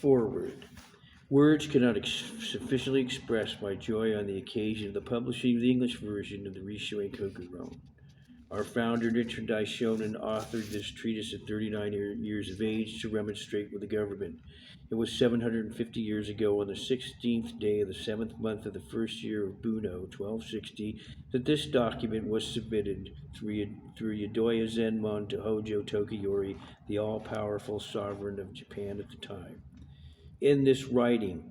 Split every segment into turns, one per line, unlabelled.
Forward. Words cannot sufficiently express my joy on the occasion of the publishing of the English version of the Rissho Ankoku. Our founder, Nichiren Daishonin, authored this treatise at 39 years of age to remonstrate with the government. It was 750 years ago, on the 16th day of the 7th month of the first year of Buno, 1260, that this document was submitted through Yadoya Zenmon to Hojo Tokiyori, the all-powerful sovereign of Japan at the time. In this writing,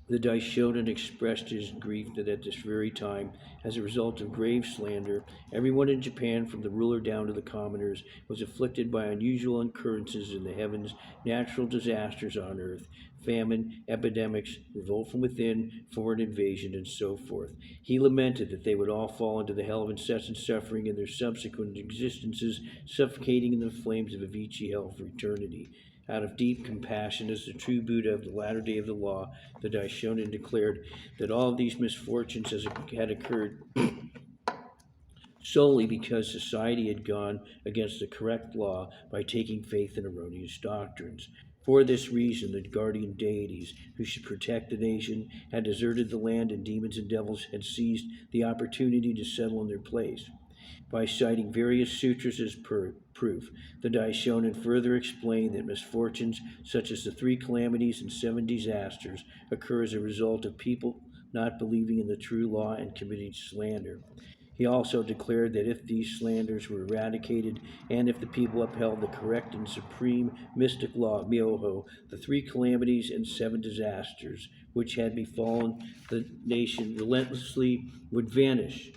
the Daishonin expressed his grief that at this very time, as a result of grave slander, everyone in Japan, from the ruler down to the commoners, was afflicted by unusual occurrences in the heavens, natural disasters on earth, famine, epidemics, revolt from within, foreign invasion, and so forth. He lamented that they would all fall into the hell of incessant suffering in their subsequent existences, suffocating in the flames of Avicii hell for eternity. Out of deep compassion, as the true Buddha of the latter day of the law, the Daishonin declared that all of these misfortunes had occurred solely because society had gone against the correct law by taking faith in erroneous doctrines. For this reason, the guardian deities who should protect the nation had deserted the land, and demons and devils had seized the opportunity to settle in their place. By citing various sutras as proof, the Daishonin further explained that misfortunes such as the 3 calamities and 7 disasters occur as a result of people not believing in the true law and committing slander. He also declared that if these slanders were eradicated, and if the people upheld the correct and supreme mystic law of Myoho, the 3 calamities and 7 disasters which had befallen the nation relentlessly would vanish.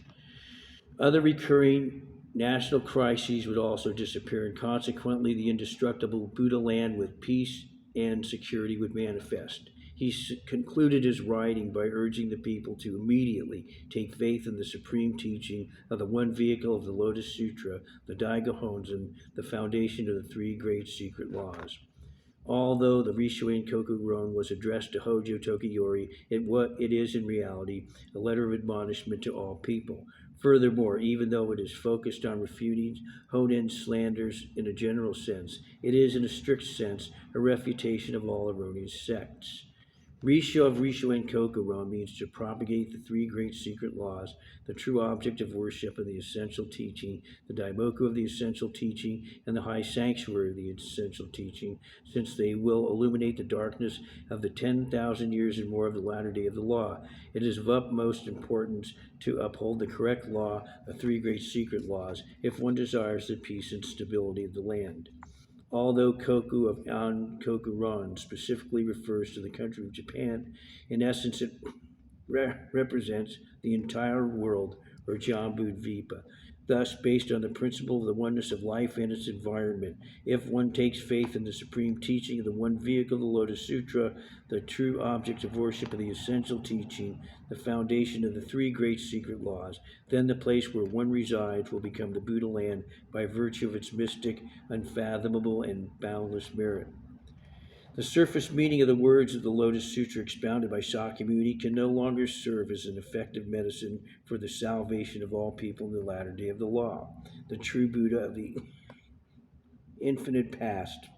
Other recurring national crises would also disappear, and consequently the indestructible Buddha land with peace and security would manifest. He concluded his writing by urging the people to immediately take faith in the supreme teaching of the one vehicle of the Lotus Sutra, the Daiga Honzen, the foundation of the 3 great secret laws. Although the Rissho Ankoku was addressed to Hojo Tokiyori, it is in reality a letter of admonishment to all people. Furthermore, even though it is focused on refuting Honen slanders in a general sense, it is in a strict sense a refutation of all erroneous sects. Rissho of Rissho Ankoku means to propagate the 3 great secret laws, the true object of worship and the essential teaching, the daimoku of the essential teaching, and the high sanctuary of the essential teaching, since they will illuminate the darkness of the 10,000 years and more of the latter day of the law. It is of utmost importance to uphold the correct law, the 3 great secret laws, if one desires the peace and stability of the land. Although Koku of Ankoku specifically refers to the country of Japan, in essence it represents the entire world, or Jambudvipa. Thus, based on the principle of the oneness of life and its environment, if one takes faith in the supreme teaching of the one vehicle, the Lotus Sutra, the true object of worship of the essential teaching, the foundation of the 3 great secret laws, then the place where one resides will become the Buddha land by virtue of its mystic, unfathomable, and boundless merit. The surface meaning of the words of the Lotus Sutra expounded by Sakyamuni can no longer serve as an effective medicine for the salvation of all people in the latter day of the law. The true Buddha of the infinite past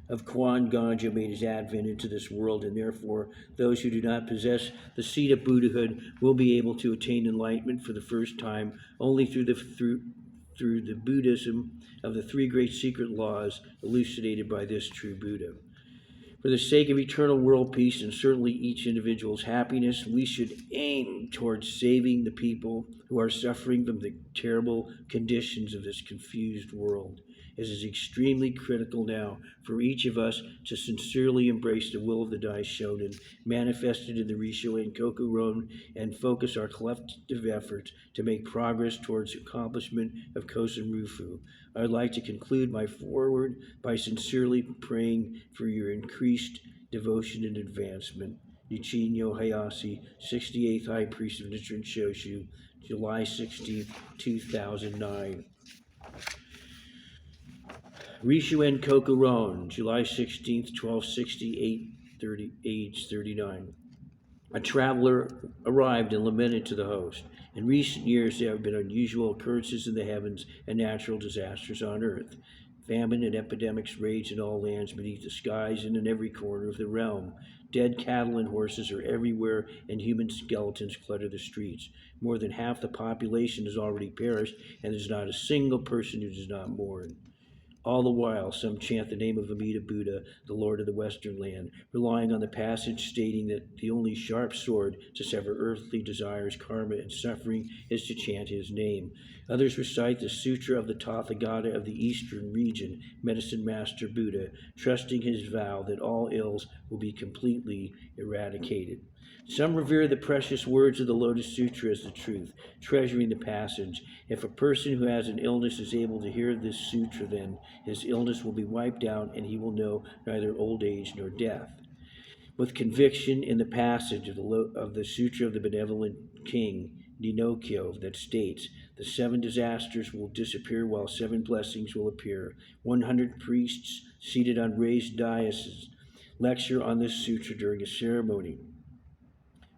of Kuan Ganja made his advent into this world, and therefore those who do not possess the seed of Buddhahood will be able to attain enlightenment for the first time only through the Buddhism of the 3 great secret laws elucidated by this true Buddha. For the sake of eternal world peace and certainly each individual's happiness, we should aim towards saving the people who are suffering from the terrible conditions of this confused world. It is extremely critical now for each of us to sincerely embrace the will of the Daishonin manifested in the Rissho Ankoku and focus our collective efforts to make progress towards accomplishment of Kosen Rufu. I would like to conclude my foreword by sincerely praying for your increased devotion and advancement. Nichinyo Hayashi, 68th High Priest of Nichiren Shoshu, July 16, 2009. Rissho Ankoku, July 16, 1268, age 39. A traveler arrived and lamented to the host. In recent years, there have been unusual occurrences in the heavens and natural disasters on earth. Famine and epidemics rage in all lands beneath the skies and in every corner of the realm. Dead cattle and horses are everywhere, and human skeletons clutter the streets. More than half the population has already perished, and there's not a single person who does not mourn. All the while, some chant the name of Amida Buddha, the Lord of the Western Land, relying on the passage stating that the only sharp sword to sever earthly desires, karma, and suffering is to chant his name. Others recite the Sutra of the Tathagata of the Eastern region, Medicine Master Buddha, trusting his vow that all ills will be completely eradicated. Some revere the precious words of the Lotus Sutra as the truth, treasuring the passage. If a person who has an illness is able to hear this sutra, then his illness will be wiped out and he will know neither old age nor death. With conviction in the passage of the Sutra of the Benevolent King, Ninokyo, that states, the 7 disasters will disappear while 7 blessings will appear. 100 priests seated on raised daises lecture on this sutra during a ceremony.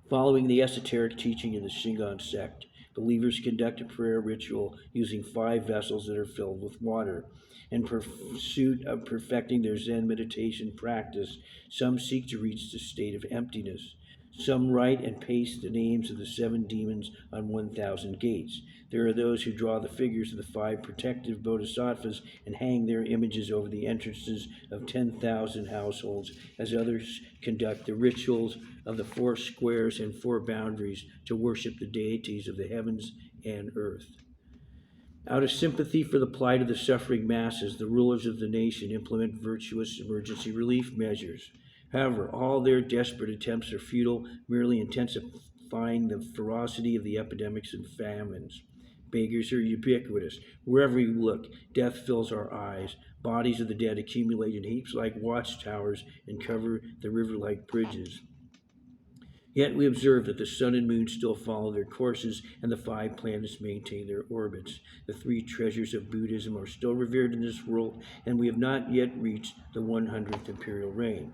Following the esoteric teaching of the Shingon sect, believers conduct a prayer ritual using 5 vessels that are filled with water. In pursuit of perfecting their Zen meditation practice, some seek to reach the state of emptiness. Some write and paste the names of the 7 demons on 1,000 gates. There are those who draw the figures of the 5 protective bodhisattvas and hang their images over the entrances of 10,000 households, as others conduct the rituals of the 4 squares and 4 boundaries to worship the deities of the heavens and earth. Out of sympathy for the plight of the suffering masses, the rulers of the nation implement virtuous emergency relief measures. However, all their desperate attempts are futile, merely intensifying the ferocity of the epidemics and famines. Beggars are ubiquitous. Wherever you look, death fills our eyes. Bodies of the dead accumulate in heaps like watchtowers and cover the river like bridges. Yet we observe that the sun and moon still follow their courses, and the 5 planets maintain their orbits. The 3 treasures of Buddhism are still revered in this world, and we have not yet reached the 100th imperial reign.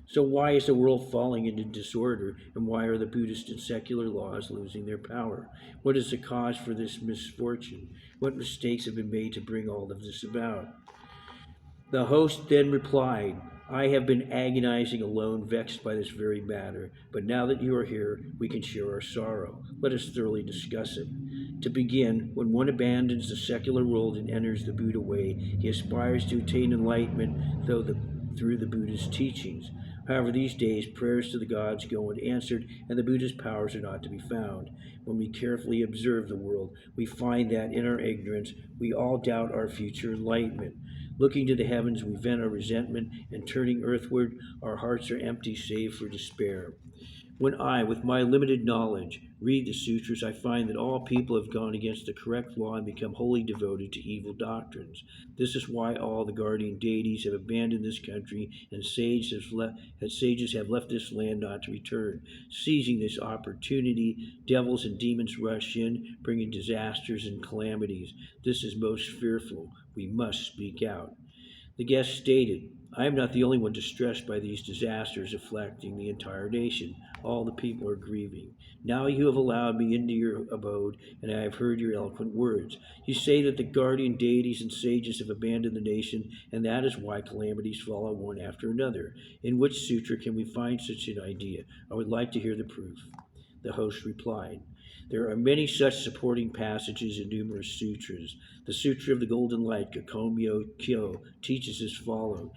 So why is the world falling into disorder, and why are the Buddhist and secular laws losing their power? What is the cause for this misfortune? What mistakes have been made to bring all of this about? The host then replied, I have been agonizing alone, vexed by this very matter, but now that you are here, we can share our sorrow. Let us thoroughly discuss it. To begin, when one abandons the secular world and enters the Buddha way, he aspires to attain enlightenment through the Buddha's teachings. However, these days, prayers to the gods go unanswered, and the Buddha's powers are not to be found. When we carefully observe the world, we find that in our ignorance, we all doubt our future enlightenment. Looking to the heavens, we vent our resentment, and turning earthward, our hearts are empty save for despair. When I, with my limited knowledge, read the sutras, I find that all people have gone against the correct law and become wholly devoted to evil doctrines. This is why all the guardian deities have abandoned this country, and sages have left this land not to return. Seizing this opportunity, devils and demons rush in, bringing disasters and calamities. This is most fearful. We must speak out. The guest stated, I am not the only one distressed by these disasters afflicting the entire nation. All the people are grieving. Now you have allowed me into your abode, and I have heard your eloquent words. You say that the guardian deities and sages have abandoned the nation, and that is why calamities follow one after another. In which sutra can we find such an idea? I would like to hear the proof. The host replied, there are many such supporting passages in numerous sutras. The Sutra of the Golden Light, Gakomyo-kyo, teaches as follows.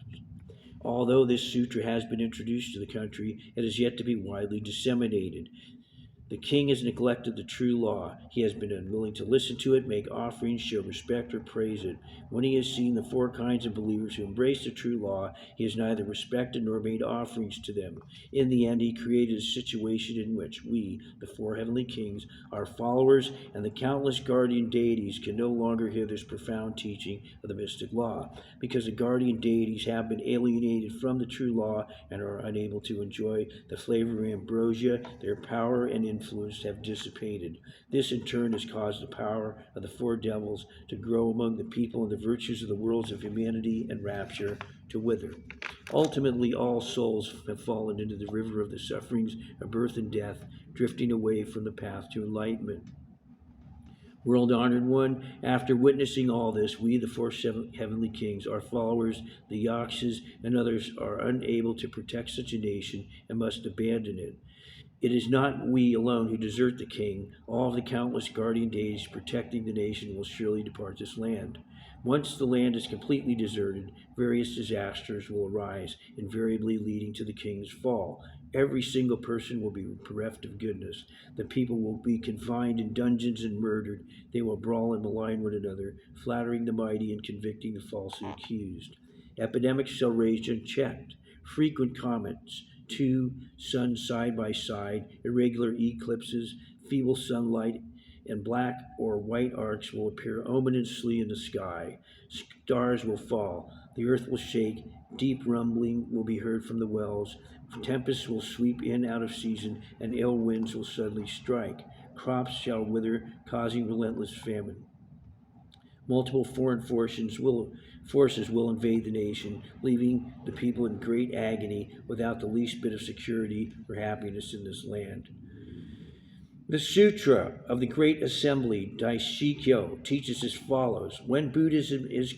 Although this sutra has been introduced to the country, it is yet to be widely disseminated. The king has neglected the true law. He has been unwilling to listen to it, make offerings, show respect, or praise it. When he has seen the 4 kinds of believers who embrace the true law, he has neither respected nor made offerings to them. In the end, he created a situation in which we, the 4 heavenly kings, our followers, and the countless guardian deities can no longer hear this profound teaching of the mystic law, because the guardian deities have been alienated from the true law and are unable to enjoy the flavor of ambrosia. Their power and influence have dissipated. This in turn has caused the power of the 4 devils to grow among the people, and the virtues of the worlds of humanity and rapture to wither. Ultimately, all souls have fallen into the river of the sufferings of birth and death, drifting away from the path to enlightenment. World honored one, after witnessing all this, we, the four heavenly kings, our followers, the Yakshas, and others, are unable to protect such a nation and must abandon it. It is not we alone who desert the king. All of the countless guardian deities protecting the nation will surely depart this land. Once the land is completely deserted, various disasters will arise, invariably leading to the king's fall. Every single person will be bereft of goodness. The people will be confined in dungeons and murdered. They will brawl and malign one another, flattering the mighty and convicting the falsely accused. Epidemics shall rage unchecked. Frequent comets, two suns side by side, irregular eclipses, feeble sunlight, and black or white arcs will appear ominously in the sky. Stars will fall, the earth will shake, deep rumbling will be heard from the wells, tempests will sweep in out of season, and ill winds will suddenly strike. Crops shall wither, causing relentless famine. Multiple foreign forces will invade the nation, leaving the people in great agony without the least bit of security or happiness in this land. The Sutra of the Great Assembly, Daishikyo, teaches as follows: when Buddhism is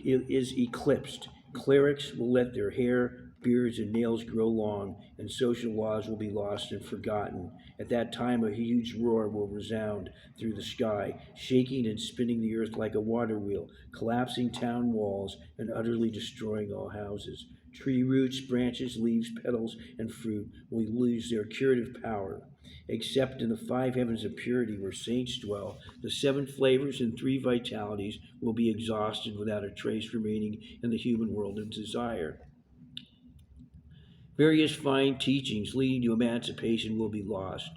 eclipsed, clerics will let their hair, beards, and nails grow long, and social laws will be lost and forgotten. At that time, a huge roar will resound through the sky, shaking and spinning the earth like a water wheel, collapsing town walls and utterly destroying all houses. Tree roots, branches, leaves, petals, and fruit will lose their curative power. Except in the five heavens of purity where saints dwell, the seven flavors and three vitalities will be exhausted without a trace remaining in the human world of desire. Various fine teachings leading to emancipation will be lost.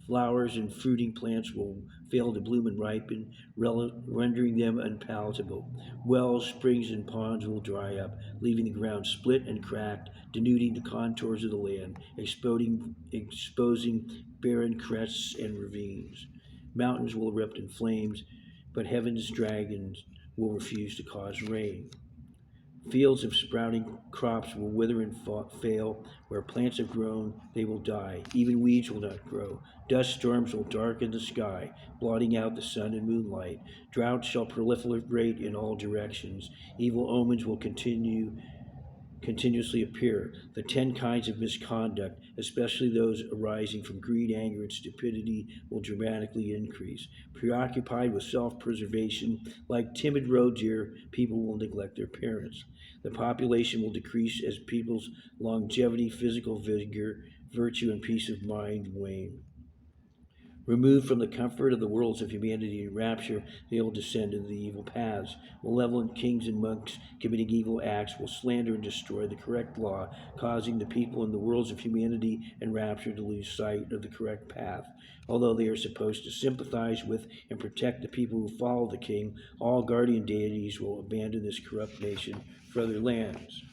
Flowers and fruiting plants will fail to bloom and ripen, rendering them unpalatable. Wells, springs, and ponds will dry up, leaving the ground split and cracked, denuding the contours of the land, exposing barren crests and ravines. Mountains will erupt in flames, but heaven's dragons will refuse to cause rain. Fields of sprouting crops will wither and fail. Where plants have grown, they will die. Even weeds will not grow. Dust storms will darken the sky, blotting out the sun and moonlight. Droughts shall proliferate in all directions. Evil omens will continuously appear. The 10 kinds of misconduct, especially those arising from greed, anger, and stupidity, will dramatically increase. Preoccupied with self-preservation, like timid roe deer, people will neglect their parents. The population will decrease as people's longevity, physical vigor, virtue, and peace of mind wane. Removed from the comfort of the worlds of humanity and rapture, they will descend into the evil paths. Malevolent kings and monks committing evil acts will slander and destroy the correct law, causing the people in the worlds of humanity and rapture to lose sight of the correct path. Although they are supposed to sympathize with and protect the people who follow the king, all guardian deities will abandon this corrupt nation for other lands.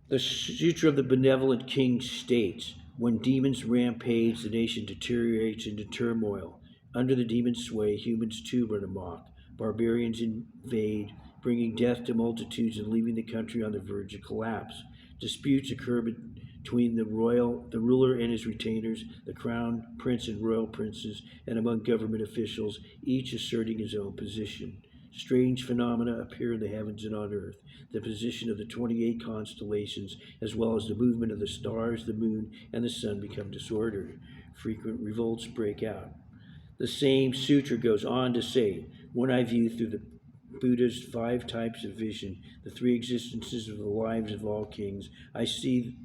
The Sutra of the Benevolent King states, when demons rampage, the nation deteriorates into turmoil. Under the demon's sway, humans too run amok. Barbarians invade, bringing death to multitudes and leaving the country on the verge of collapse. Disputes occur between the ruler and his retainers, the crown prince and royal princes, and among government officials, each asserting his own position. Strange phenomena appear in the heavens and on earth. The position of the 28 constellations, as well as the movement of the stars, the moon, and the sun become disordered. Frequent revolts break out. The same sutra goes on to say, when I view through the Buddha's 5 types of vision, the 3 existences of the lives of all kings, I see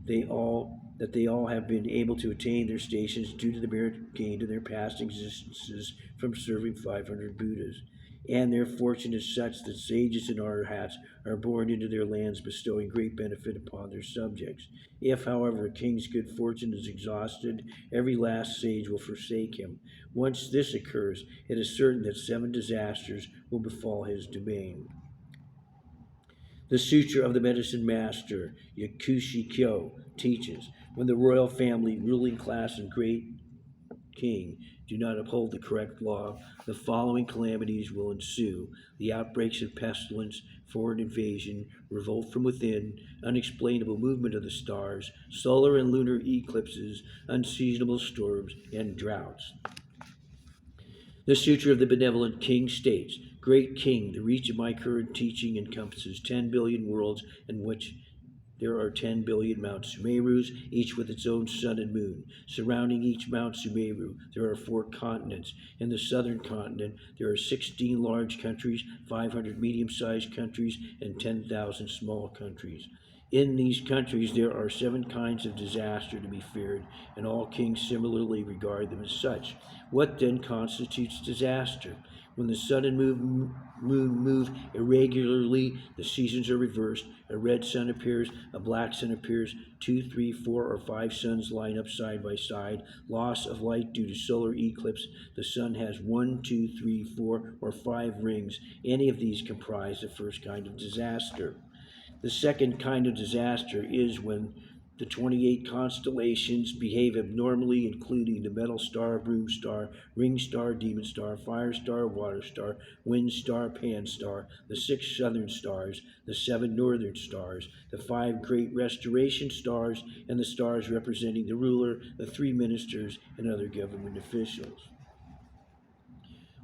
that they all have been able to attain their stations due to the merit gained in their past existences from serving 500 Buddhas. And their fortune is such that sages and arhats are born into their lands, bestowing great benefit upon their subjects. If, however, a king's good fortune is exhausted, every last sage will forsake him. Once this occurs, it is certain that 7 disasters will befall his domain. The Sutra of the Medicine Master, Yakushi Kyo, teaches, when the royal family, ruling class, and great king do not uphold the correct law, the following calamities will ensue: the outbreaks of pestilence, foreign invasion, revolt from within, unexplainable movement of the stars, solar and lunar eclipses, unseasonable storms, and droughts. The Sutra of the Benevolent King states, Great King, the reach of my current teaching encompasses 10 billion worlds in which there are 10 billion Mount Sumerus, each with its own sun and moon. Surrounding each Mount Sumeru, there are 4 continents. In the southern continent, there are 16 large countries, 500 medium-sized countries, and 10,000 small countries. In these countries, there are 7 kinds of disaster to be feared, and all kings similarly regard them as such. What then constitutes disaster? When the sun and moon move irregularly, the seasons are reversed, a red sun appears, a black sun appears, 2, 3, 4, or 5 suns line up side by side, loss of light due to solar eclipse, the sun has 1, 2, 3, 4, or 5 rings. Any of these comprise the first kind of disaster. The second kind of disaster is when the 28 constellations behave abnormally, including the metal star, broom star, ring star, demon star, fire star, water star, wind star, pan star, the 6 southern stars, the 7 northern stars, the 5 great restoration stars, and the stars representing the ruler, the 3 ministers, and other government officials.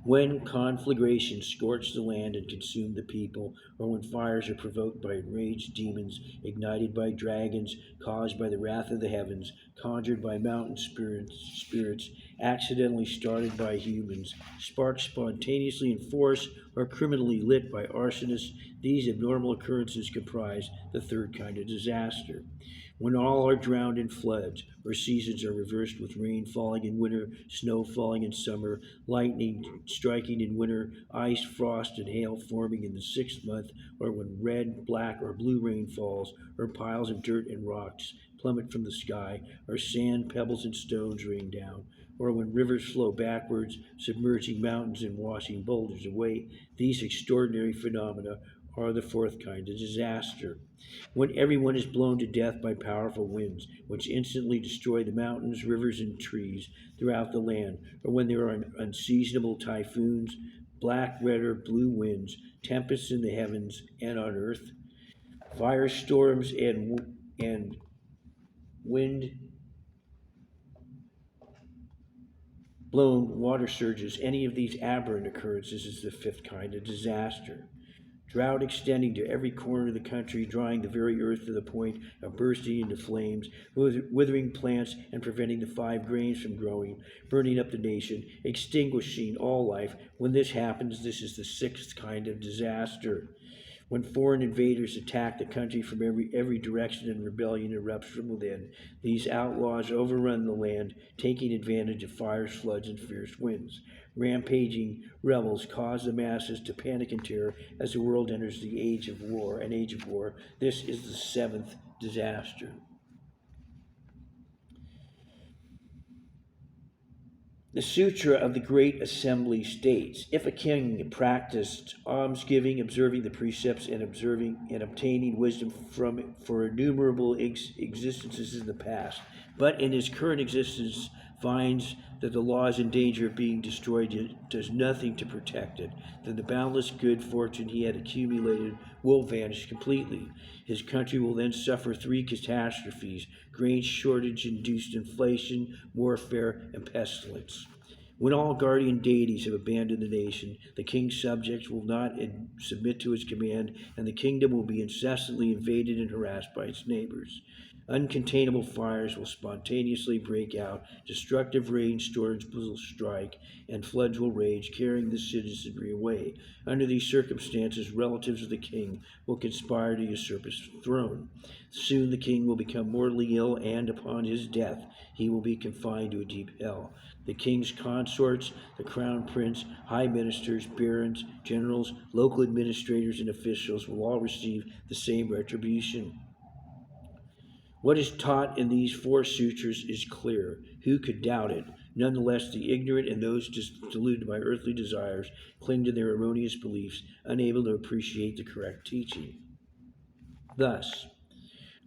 When conflagrations scorch the land and consume the people, or when fires are provoked by enraged demons, ignited by dragons, caused by the wrath of the heavens, conjured by mountain spirits, accidentally started by humans, sparked spontaneously in force, or criminally lit by arsonists, these abnormal occurrences comprise the third kind of disaster. When all are drowned in floods, or seasons are reversed with rain falling in winter, snow falling in summer, lightning striking in winter, ice, frost, and hail forming in the 6th month, or when red, black, or blue rain falls, or piles of dirt and rocks plummet from the sky, or sand, pebbles, and stones rain down, or when rivers flow backwards, submerging mountains and washing boulders away, these extraordinary phenomena are the fourth kind of disaster. When everyone is blown to death by powerful winds, which instantly destroy the mountains, rivers, and trees throughout the land, or when there are unseasonable typhoons, black, red, or blue winds, tempests in the heavens and on earth, firestorms, and wind blown water surges, any of these aberrant occurrences is the fifth kind of disaster. Drought extending to every corner of the country, drying the very earth to the point of bursting into flames, withering plants and preventing the 5 grains from growing, burning up the nation, extinguishing all life. When this happens, this is the sixth kind of disaster. When foreign invaders attack the country from every direction and rebellion erupts from within, these outlaws overrun the land, taking advantage of fires, floods, and fierce winds. Rampaging rebels cause the masses to panic and terror as the world enters the age of war. This is the seventh disaster. The Sutra of the Great Assembly states, if a king practiced almsgiving, observing the precepts, and obtaining wisdom for innumerable existences in the past, but in his current existence finds that the law is in danger of being destroyed, yet does nothing to protect it, then the boundless good fortune he had accumulated will vanish completely. His country will then suffer 3 catastrophes: grain shortage induced inflation, warfare, and pestilence. When all guardian deities have abandoned the nation, the king's subjects will not submit to his command, and the kingdom will be incessantly invaded and harassed by its neighbors. Uncontainable fires will spontaneously break out, destructive rainstorms will strike, and floods will rage, carrying the citizenry away. Under these circumstances, relatives of the king will conspire to usurp his throne. Soon the king will become mortally ill, and upon his death, he will be confined to a deep hell. The king's consorts, the crown prince, high ministers, barons, generals, local administrators, and officials will all receive the same retribution. What is taught in these 4 sutras is clear. Who could doubt it? Nonetheless, the ignorant and those deluded by earthly desires cling to their erroneous beliefs, unable to appreciate the correct teaching. Thus,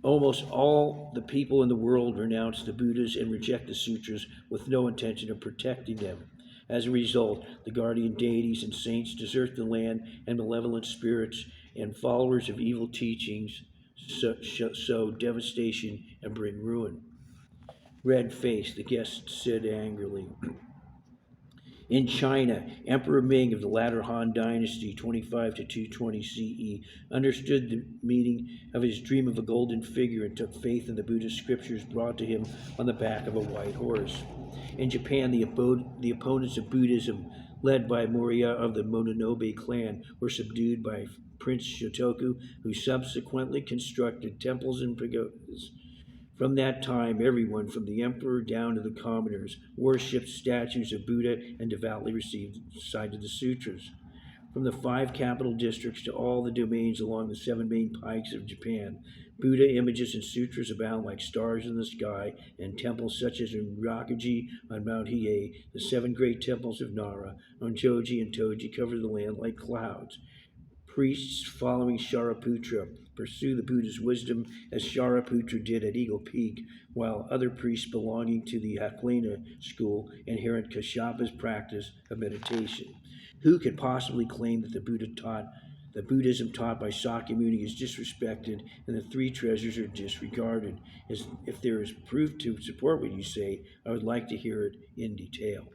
almost all the people in the world renounce the Buddhas and reject the sutras with no intention of protecting them. As a result, the guardian deities and saints desert the land, and malevolent spirits and followers of evil teachings sow devastation and bring ruin. Red-faced, the guest said angrily, In China, Emperor Ming of the latter Han Dynasty, 25 to 220 CE, understood the meaning of his dream of a golden figure and took faith in the Buddhist scriptures brought to him on the back of a white horse. In Japan, the opponents of Buddhism, led by Morya of the Mononobe clan, were subdued by Prince Shotoku, who subsequently constructed temples and pagodas. From that time, everyone, from the emperor down to the commoners, worshipped statues of Buddha and devoutly recited the sutras. From the 5 capital districts to all the domains along the 7 main pikes of Japan, Buddha images and sutras abound like stars in the sky, and temples such as in Ryokuji on Mount Hiei, the 7 great temples of Nara, Onjoji and Toji cover the land like clouds. Priests following Shariputra pursue the Buddha's wisdom as Shariputra did at Eagle Peak, while other priests belonging to the Haklena school inherit Kashyap's practice of meditation. Who could possibly claim that the Buddhism taught by Sakyamuni is disrespected and the 3 treasures are disregarded? If there is proof to support what you say, I would like to hear it in detail.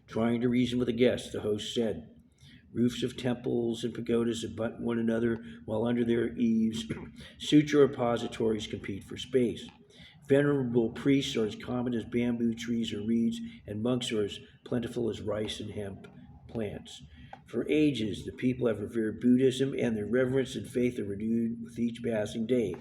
Trying to reason with a guest, the host said, roofs of temples and pagodas abut one another, while under their eaves, sutra repositories compete for space. Venerable priests are as common as bamboo trees or reeds, and monks are as plentiful as rice and hemp plants. For ages, the people have revered Buddhism, and their reverence and faith are renewed with each passing day.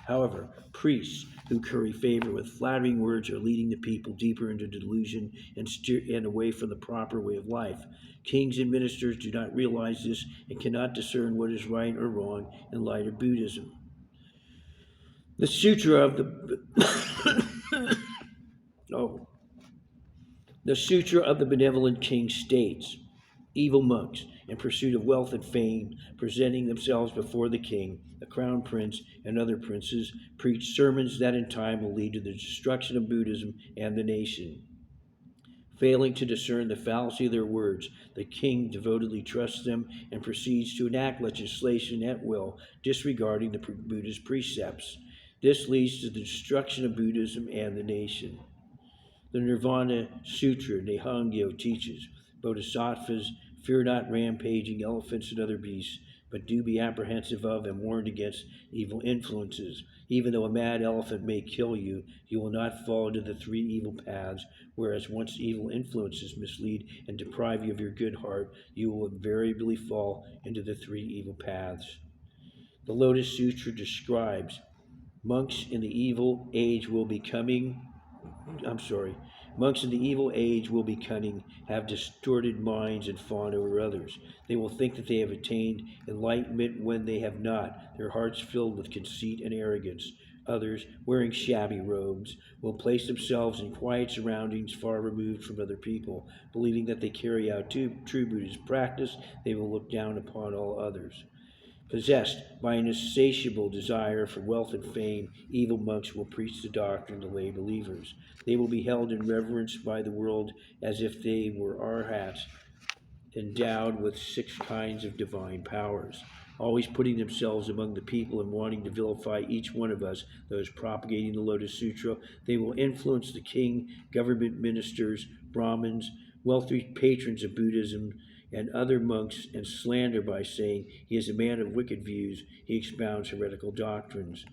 However, priests who curry favor with flattering words are leading the people deeper into delusion and away from the proper way of life. Kings and ministers do not realize this and cannot discern what is right or wrong in light of Buddhism. The Sutra of the Sutra of the Benevolent King states, evil monks, in pursuit of wealth and fame, presenting themselves before the king, the crown prince, and other princes, preach sermons that in time will lead to the destruction of Buddhism and the nation. Failing to discern the fallacy of their words, the king devotedly trusts them and proceeds to enact legislation at will, disregarding the Buddha's precepts. This leads to the destruction of Buddhism and the nation. The Nirvana Sutra, Nihongyo, teaches, Bodhisattvas fear not rampaging elephants and other beasts, but do be apprehensive of and warned against evil influences. Even though a mad elephant may kill you, you will not fall into the 3 evil paths, whereas once evil influences mislead and deprive you of your good heart, you will invariably fall into the 3 evil paths. The Lotus Sutra describes monks in the evil age will be cunning, have distorted minds, and fawn over others. They will think that they have attained enlightenment when they have not, their hearts filled with conceit and arrogance. Others, wearing shabby robes, will place themselves in quiet surroundings far removed from other people. Believing that they carry out true Buddhist practice, they will look down upon all others. Possessed by an insatiable desire for wealth and fame, evil monks will preach the doctrine to lay believers. They will be held in reverence by the world as if they were arhats, endowed with 6 kinds of divine powers, always putting themselves among the people and wanting to vilify each one of us, those propagating the Lotus Sutra. They will influence the king, government ministers, Brahmins, wealthy patrons of Buddhism, and other monks, and slander by saying he is a man of wicked views. He expounds heretical doctrines.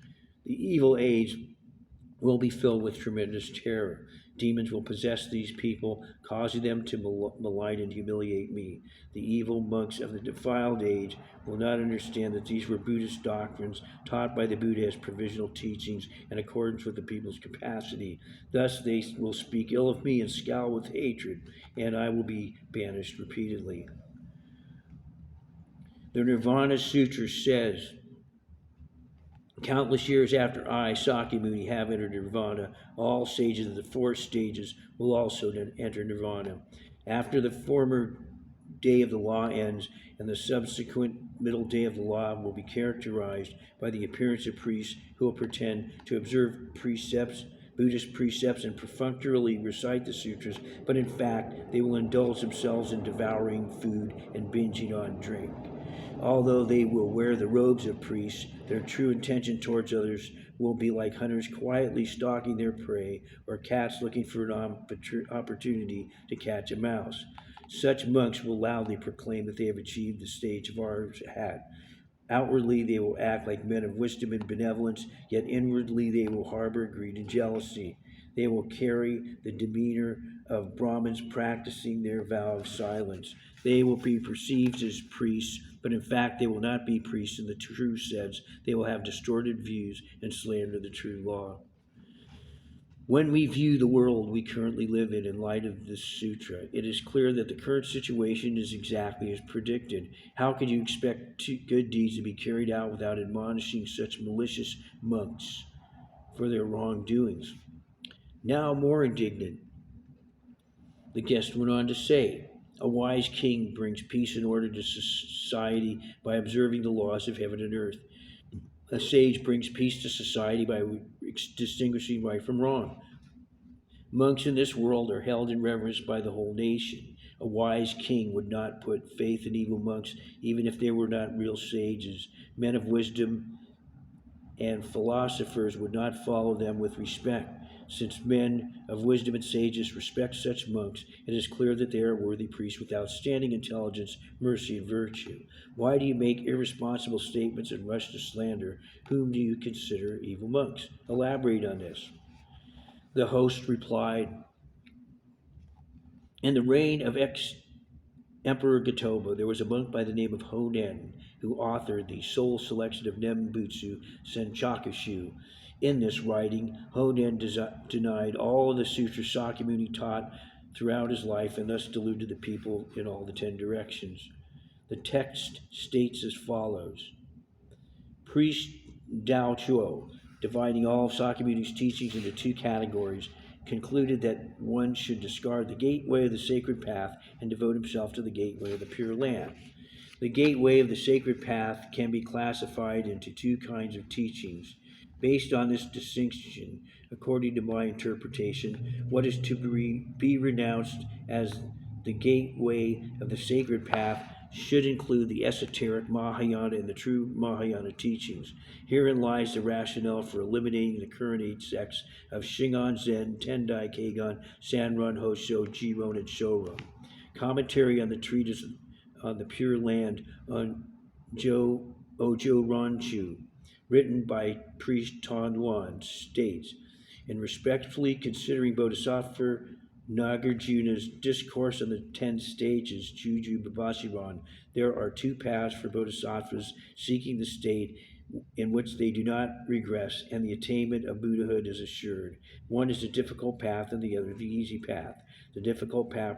The evil age will be filled with tremendous terror. Demons will possess these people, causing them to malign and humiliate me. The evil monks of the defiled age will not understand that these were Buddhist doctrines taught by the Buddha as provisional teachings in accordance with the people's capacity. Thus they will speak ill of me and scowl with hatred, and I will be banished repeatedly. The Nirvana Sutra says, countless years after I, Sakyamuni, have entered Nirvana, all sages of the 4 stages will also enter Nirvana. After the former day of the law ends, and the subsequent middle day of the law will be characterized by the appearance of priests who will pretend to observe Buddhist precepts, and perfunctorily recite the sutras, but in fact they will indulge themselves in devouring food and binging on drink. Although they will wear the robes of priests, their true intention towards others will be like hunters quietly stalking their prey or cats looking for an opportunity to catch a mouse. Such monks will loudly proclaim that they have achieved the stage of arhat. Outwardly, they will act like men of wisdom and benevolence, yet inwardly, they will harbor greed and jealousy. They will carry the demeanor of Brahmins practicing their vow of silence. They will be perceived as priests, but in fact, they will not be priests in the true sense. They will have distorted views and slander the true law. When we view the world we currently live in light of this sutra, it is clear that the current situation is exactly as predicted. How could you expect good deeds to be carried out without admonishing such malicious monks for their wrongdoings? Now, more indignant, the guest went on to say, a wise king brings peace and order to society by observing the laws of heaven and earth. A sage brings peace to society by distinguishing right from wrong. Monks in this world are held in reverence by the whole nation. A wise king would not put faith in evil monks, even if they were not real sages. Men of wisdom and philosophers would not follow them with respect. Since men of wisdom and sages respect such monks, it is clear that they are worthy priests with outstanding intelligence, mercy, and virtue. Why do you make irresponsible statements and rush to slander? Whom do you consider evil monks? Elaborate on this. The host replied, in the reign of Emperor Gatoba, there was a monk by the name of Honen who authored the soul selection of Nembutsu Senchakushu. In this writing, Honen denied all of the sutras Sakyamuni taught throughout his life and thus deluded the people in all the 10 directions. The text states as follows. Priest Dao Chuo, dividing all of Sakyamuni's teachings into 2 categories, concluded that one should discard the gateway of the sacred path and devote himself to the gateway of the Pure Land. The gateway of the sacred path can be classified into 2 kinds of teachings. Based on this distinction, according to my interpretation, what is to be renounced as the gateway of the sacred path should include the esoteric Mahayana and the true Mahayana teachings. Herein lies the rationale for eliminating the current 8 sects of Shingon Zen, Tendai Keigon, Sanron Hosho, Jiron, and Shoron. Commentary on the treatise on the Pure Land on Ojo Ranchu, written by priest Tan Luan, states, in respectfully considering Bodhisattva Nagarjuna's discourse on the 10 stages, Juju Babashiran, there are 2 paths for bodhisattvas seeking the state in which they do not regress and the attainment of Buddhahood is assured. One is the difficult path and the other the easy path. The difficult path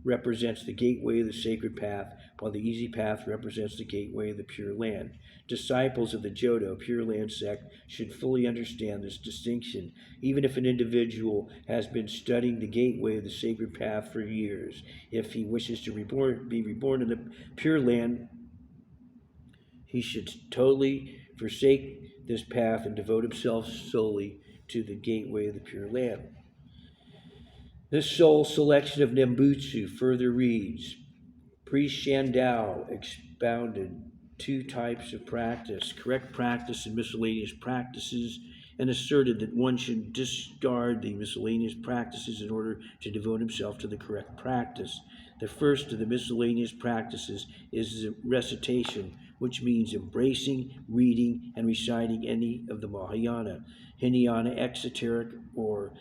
represents the gateway of the sacred path, while the easy path represents the gateway of the Pure Land. Disciples of the Jodo Pure Land sect should fully understand this distinction. Even if an individual has been studying the gateway of the sacred path for years, if he wishes to be reborn in the Pure Land, he should totally forsake this path and devote himself solely to the gateway of the Pure Land. This soul selection of Nembutsu further reads, Priest Shandao expounded 2 types of practice, correct practice and miscellaneous practices, and asserted that one should discard the miscellaneous practices in order to devote himself to the correct practice. The first of the miscellaneous practices is the recitation, which means embracing, reading, and reciting any of the Mahayana, Hinayana, exoteric, or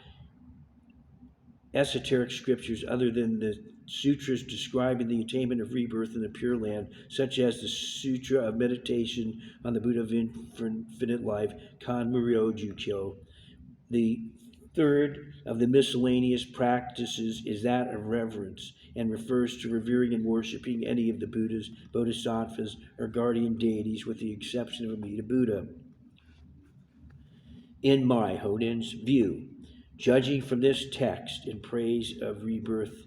esoteric scriptures other than the sutras describing the attainment of rebirth in the Pure Land, such as the Sutra of Meditation on the Buddha of Infinite Life, Kanmuryo Jukyo. The third of the miscellaneous practices is that of reverence and refers to revering and worshiping any of the Buddhas, Bodhisattvas, or guardian deities with the exception of Amida Buddha. In my Honen's view, judging from this text in praise of rebirth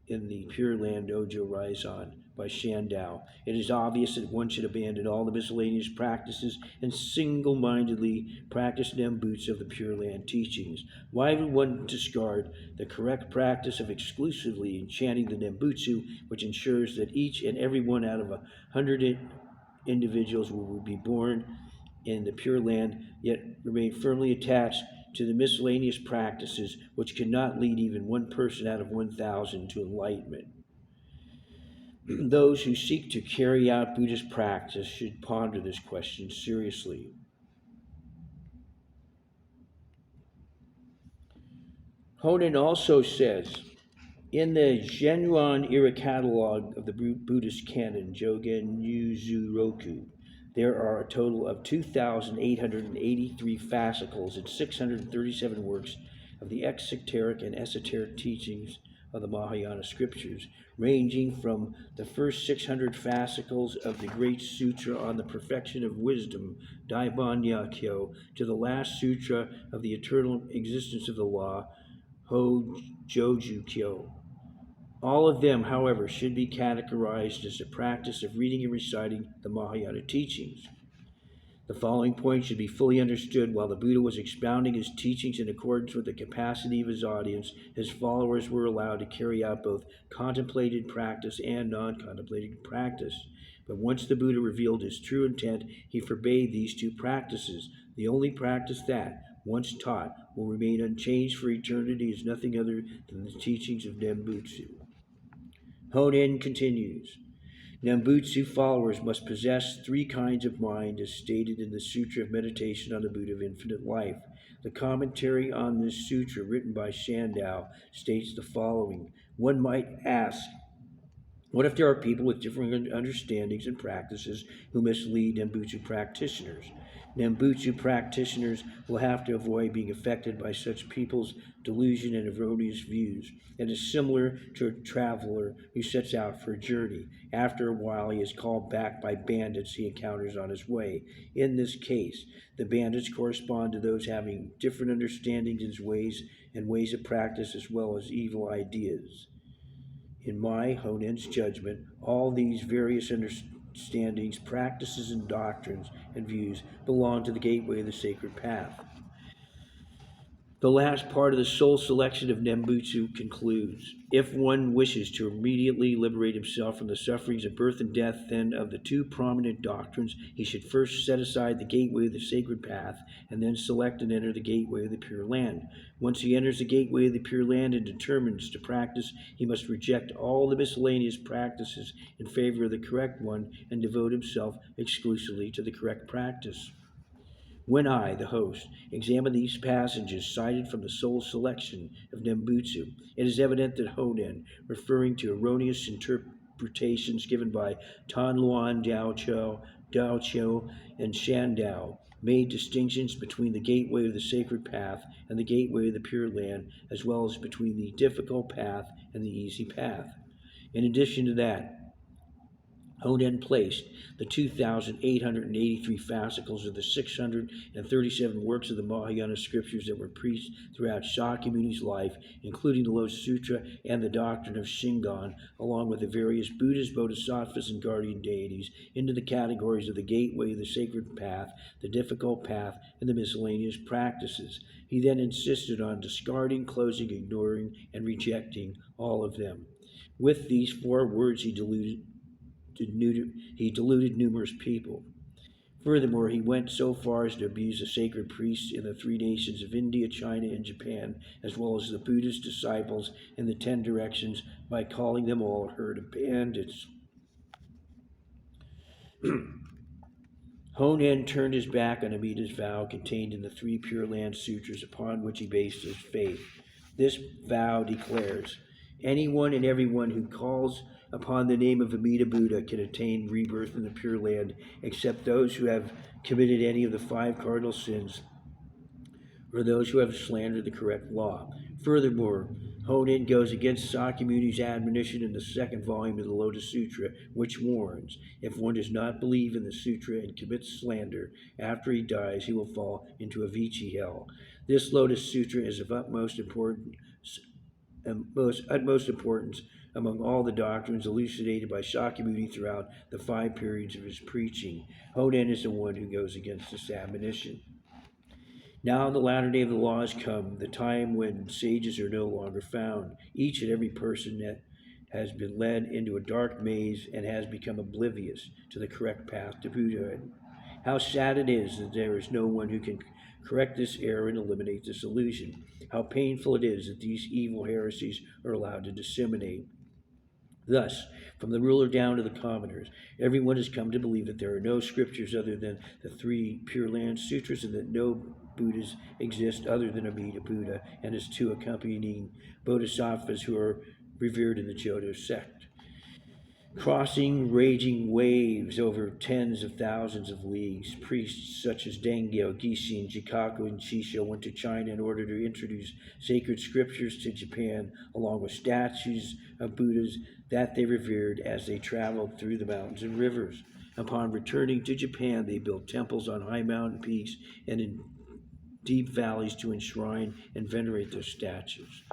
in the Pure Land Dojo Raizan by Shandao, it is obvious that one should abandon all the miscellaneous practices and single-mindedly practice Nembutsu of the Pure Land teachings. Why would one discard the correct practice of exclusively chanting the Nembutsu, which ensures that each and every one out of 100 individuals will be born in the Pure Land, yet remain firmly attached to the miscellaneous practices which cannot lead even one person out of 1,000 to enlightenment. Those who seek to carry out Buddhist practice should ponder this question seriously. Honen also says, in the Zhenyuan era catalog of the Buddhist canon, Jogen Yuzuroku, there are a total of 2,883 fascicles and 637 works of the exoteric and esoteric teachings of the Mahayana scriptures, ranging from the first 600 fascicles of the Great Sutra on the Perfection of Wisdom, Daibanya Kyo, to the last sutra of the eternal existence of the law, Ho Joju Kyo. All of them, however, should be categorized as a practice of reading and reciting the Mahayana teachings. The following point should be fully understood. While the Buddha was expounding his teachings in accordance with the capacity of his audience, his followers were allowed to carry out both contemplated practice and non-contemplated practice. But once the Buddha revealed his true intent, he forbade these two practices. The only practice that, once taught, will remain unchanged for eternity is nothing other than the teachings of Nembutsu. Honen continues. Nembutsu followers must possess three kinds of mind as stated in the Sutra of Meditation on the Buddha of Infinite Life. The commentary on this sutra, written by Shandao, states the following. One might ask, what if there are people with different understandings and practices who mislead Nembutsu practitioners? Nembutsu practitioners will have to avoid being affected by such people's delusion and erroneous views. It is similar to a traveler who sets out for a journey. After a while, he is called back by bandits he encounters on his way. In this case, the bandits correspond to those having different understandings and ways of practice as well as evil ideas. In my, Honen's judgment, all these various understandings, practices, and doctrines and views belong to the gateway of the sacred path. The last part of the soul selection of Nembutsu concludes. If one wishes to immediately liberate himself from the sufferings of birth and death, then of the two prominent doctrines, he should first set aside the gateway of the sacred path, and then select and enter the gateway of the Pure Land. Once he enters the gateway of the Pure Land and determines to practice, he must reject all the miscellaneous practices in favor of the correct one and devote himself exclusively to the correct practice. When I, the host, examine these passages cited from the soul selection of Nembutsu, it is evident that Honen, referring to erroneous interpretations given by Tan Luan Dao and Shandao, made distinctions between the gateway of the sacred path and the gateway of the Pure Land, as well as between the difficult path and the easy path. In addition to that, Honen placed the 2,883 fascicles of the 637 works of the Mahayana scriptures that were preached throughout Shakyamuni's life, including the Lotus Sutra and the doctrine of Shingon, along with the various Buddhas, Bodhisattvas, and guardian deities, into the categories of the gateway, the sacred path, the difficult path, and the miscellaneous practices. He then insisted on discarding, closing, ignoring, and rejecting all of them. With these four words, he deluded numerous people. Furthermore, he went so far as to abuse the sacred priests in the three nations of India, China, and Japan, as well as the Buddhist disciples in the 10 directions, by calling them all a herd of bandits. Honen turned his back on Amida's vow contained in the three Pure Land Sutras upon which he based his faith. This vow declares, anyone and everyone who calls upon the name of Amida Buddha can attain rebirth in the Pure Land, except those who have committed any of the 5 cardinal sins or those who have slandered the correct law. Furthermore, Honen goes against Sakyamuni's admonition in the 2nd volume of the Lotus Sutra, which warns, if one does not believe in the sutra and commits slander, after he dies he will fall into a Vichi hell. This Lotus Sutra is of utmost importance among all the doctrines elucidated by Shakyamuni throughout the 5 periods of his preaching. Honen is the one who goes against this admonition. Now the latter day of the law has come, the time when sages are no longer found. Each and every person that has been led into a dark maze and has become oblivious to the correct path to Buddhahood. How sad it is that there is no one who can correct this error and eliminate this illusion. How painful it is that these evil heresies are allowed to disseminate. Thus, from the ruler down to the commoners, everyone has come to believe that there are no scriptures other than the three Pure Land Sutras and that no Buddhas exist other than Amida Buddha and his two accompanying bodhisattvas who are revered in the Jodo sect. Crossing raging waves over tens of thousands of leagues, priests such as Dengyo, Gishin, Jikaku, and Shisho went to China in order to introduce sacred scriptures to Japan, along with statues of Buddhas that they revered as they traveled through the mountains and rivers. Upon returning to Japan, they built temples on high mountain peaks and in deep valleys to enshrine and venerate their statues.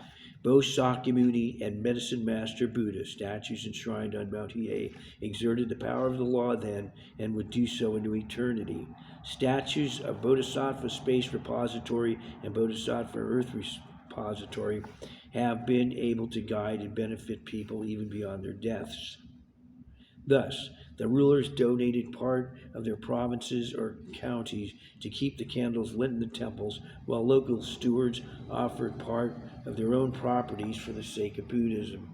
Both Sakyamuni and Medicine Master Buddha, statues enshrined on Mount Hiei, exerted the power of the law then and would do so into eternity. Statues of Bodhisattva Space Repository and Bodhisattva Earth Repository have been able to guide and benefit people even beyond their deaths. Thus, the rulers donated part of their provinces or counties to keep the candles lit in the temples, while local stewards offered part of their own properties for the sake of Buddhism.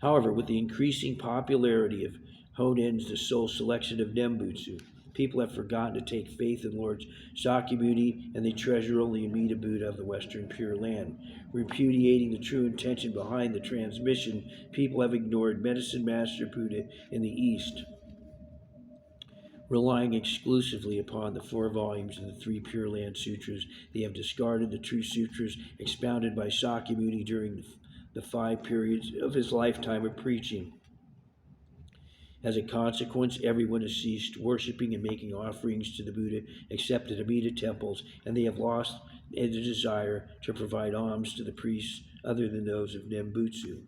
However, with the increasing popularity of Honen's, the sole selection of Nembutsu, people have forgotten to take faith in Lord Sakyamuni, and they treasure only Amida Buddha of the Western Pure Land. Repudiating the true intention behind the transmission, people have ignored Medicine Master Buddha in the East, relying exclusively upon the 4 volumes of the 3 Pure Land Sutras. They have discarded the true sutras expounded by Sakyamuni during the 5 periods of his lifetime of preaching. As a consequence, everyone has ceased worshiping and making offerings to the Buddha except at Amida temples, and they have lost the desire to provide alms to the priests other than those of Nembutsu.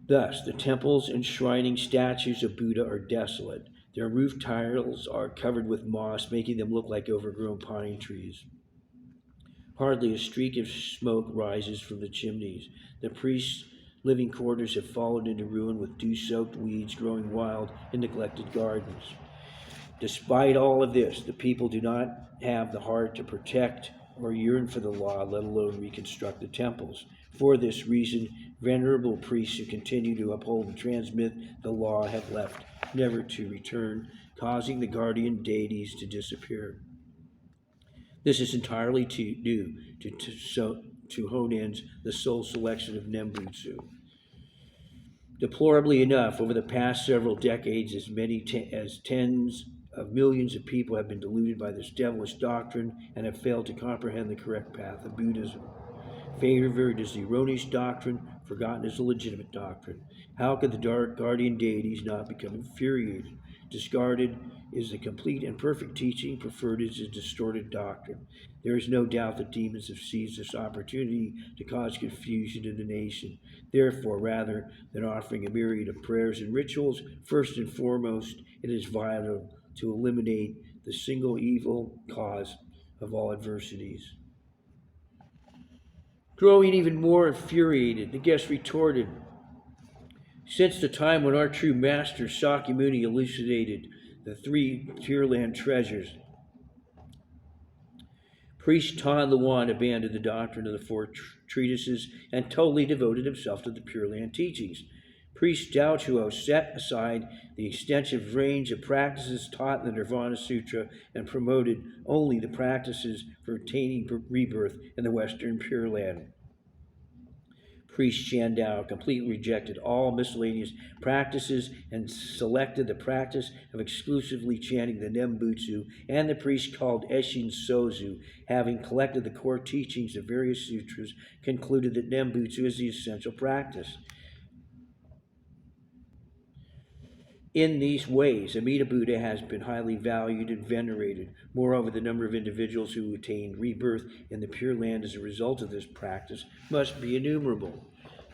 Thus, the temples enshrining statues of Buddha are desolate. Their roof tiles are covered with moss, making them look like overgrown pine trees. Hardly a streak of smoke rises from the chimneys. The priests' living quarters have fallen into ruin with dew-soaked weeds growing wild in neglected gardens. Despite all of this, the people do not have the heart to protect or yearn for the law, let alone reconstruct the temples. For this reason, venerable priests who continue to uphold and transmit the law have left, never to return, causing the guardian deities to disappear. This is entirely due to Honen's, the sole selection of Nembutsu. Deplorably enough, over the past several decades, as many as tens of millions of people have been deluded by this devilish doctrine and have failed to comprehend the correct path of Buddhism. Favored is the erroneous doctrine, forgotten is the legitimate doctrine. How could the dark guardian deities not become infuriated? Discarded is the complete and perfect teaching, preferred is a distorted doctrine. There is no doubt that demons have seized this opportunity to cause confusion in the nation. Therefore, rather than offering a myriad of prayers and rituals, first and foremost, it is vital to eliminate the single evil cause of all adversities. Growing even more infuriated, the guest retorted, "Since the time when our true master Sakyamuni elucidated the 3 Pure Land treasures, priest Tan Luan abandoned the doctrine of the 4 treatises and totally devoted himself to the Pure Land teachings. Priest Dao Chuo set aside the extensive range of practices taught in the Nirvana Sutra and promoted only the practices for attaining rebirth in the Western Pure Land. Priest Shandao completely rejected all miscellaneous practices and selected the practice of exclusively chanting the Nembutsu, and the priest called Eshin Sozu, having collected the core teachings of various sutras, concluded that Nembutsu is the essential practice. In these ways, Amida Buddha has been highly valued and venerated. Moreover, the number of individuals who attained rebirth in the Pure Land as a result of this practice must be innumerable.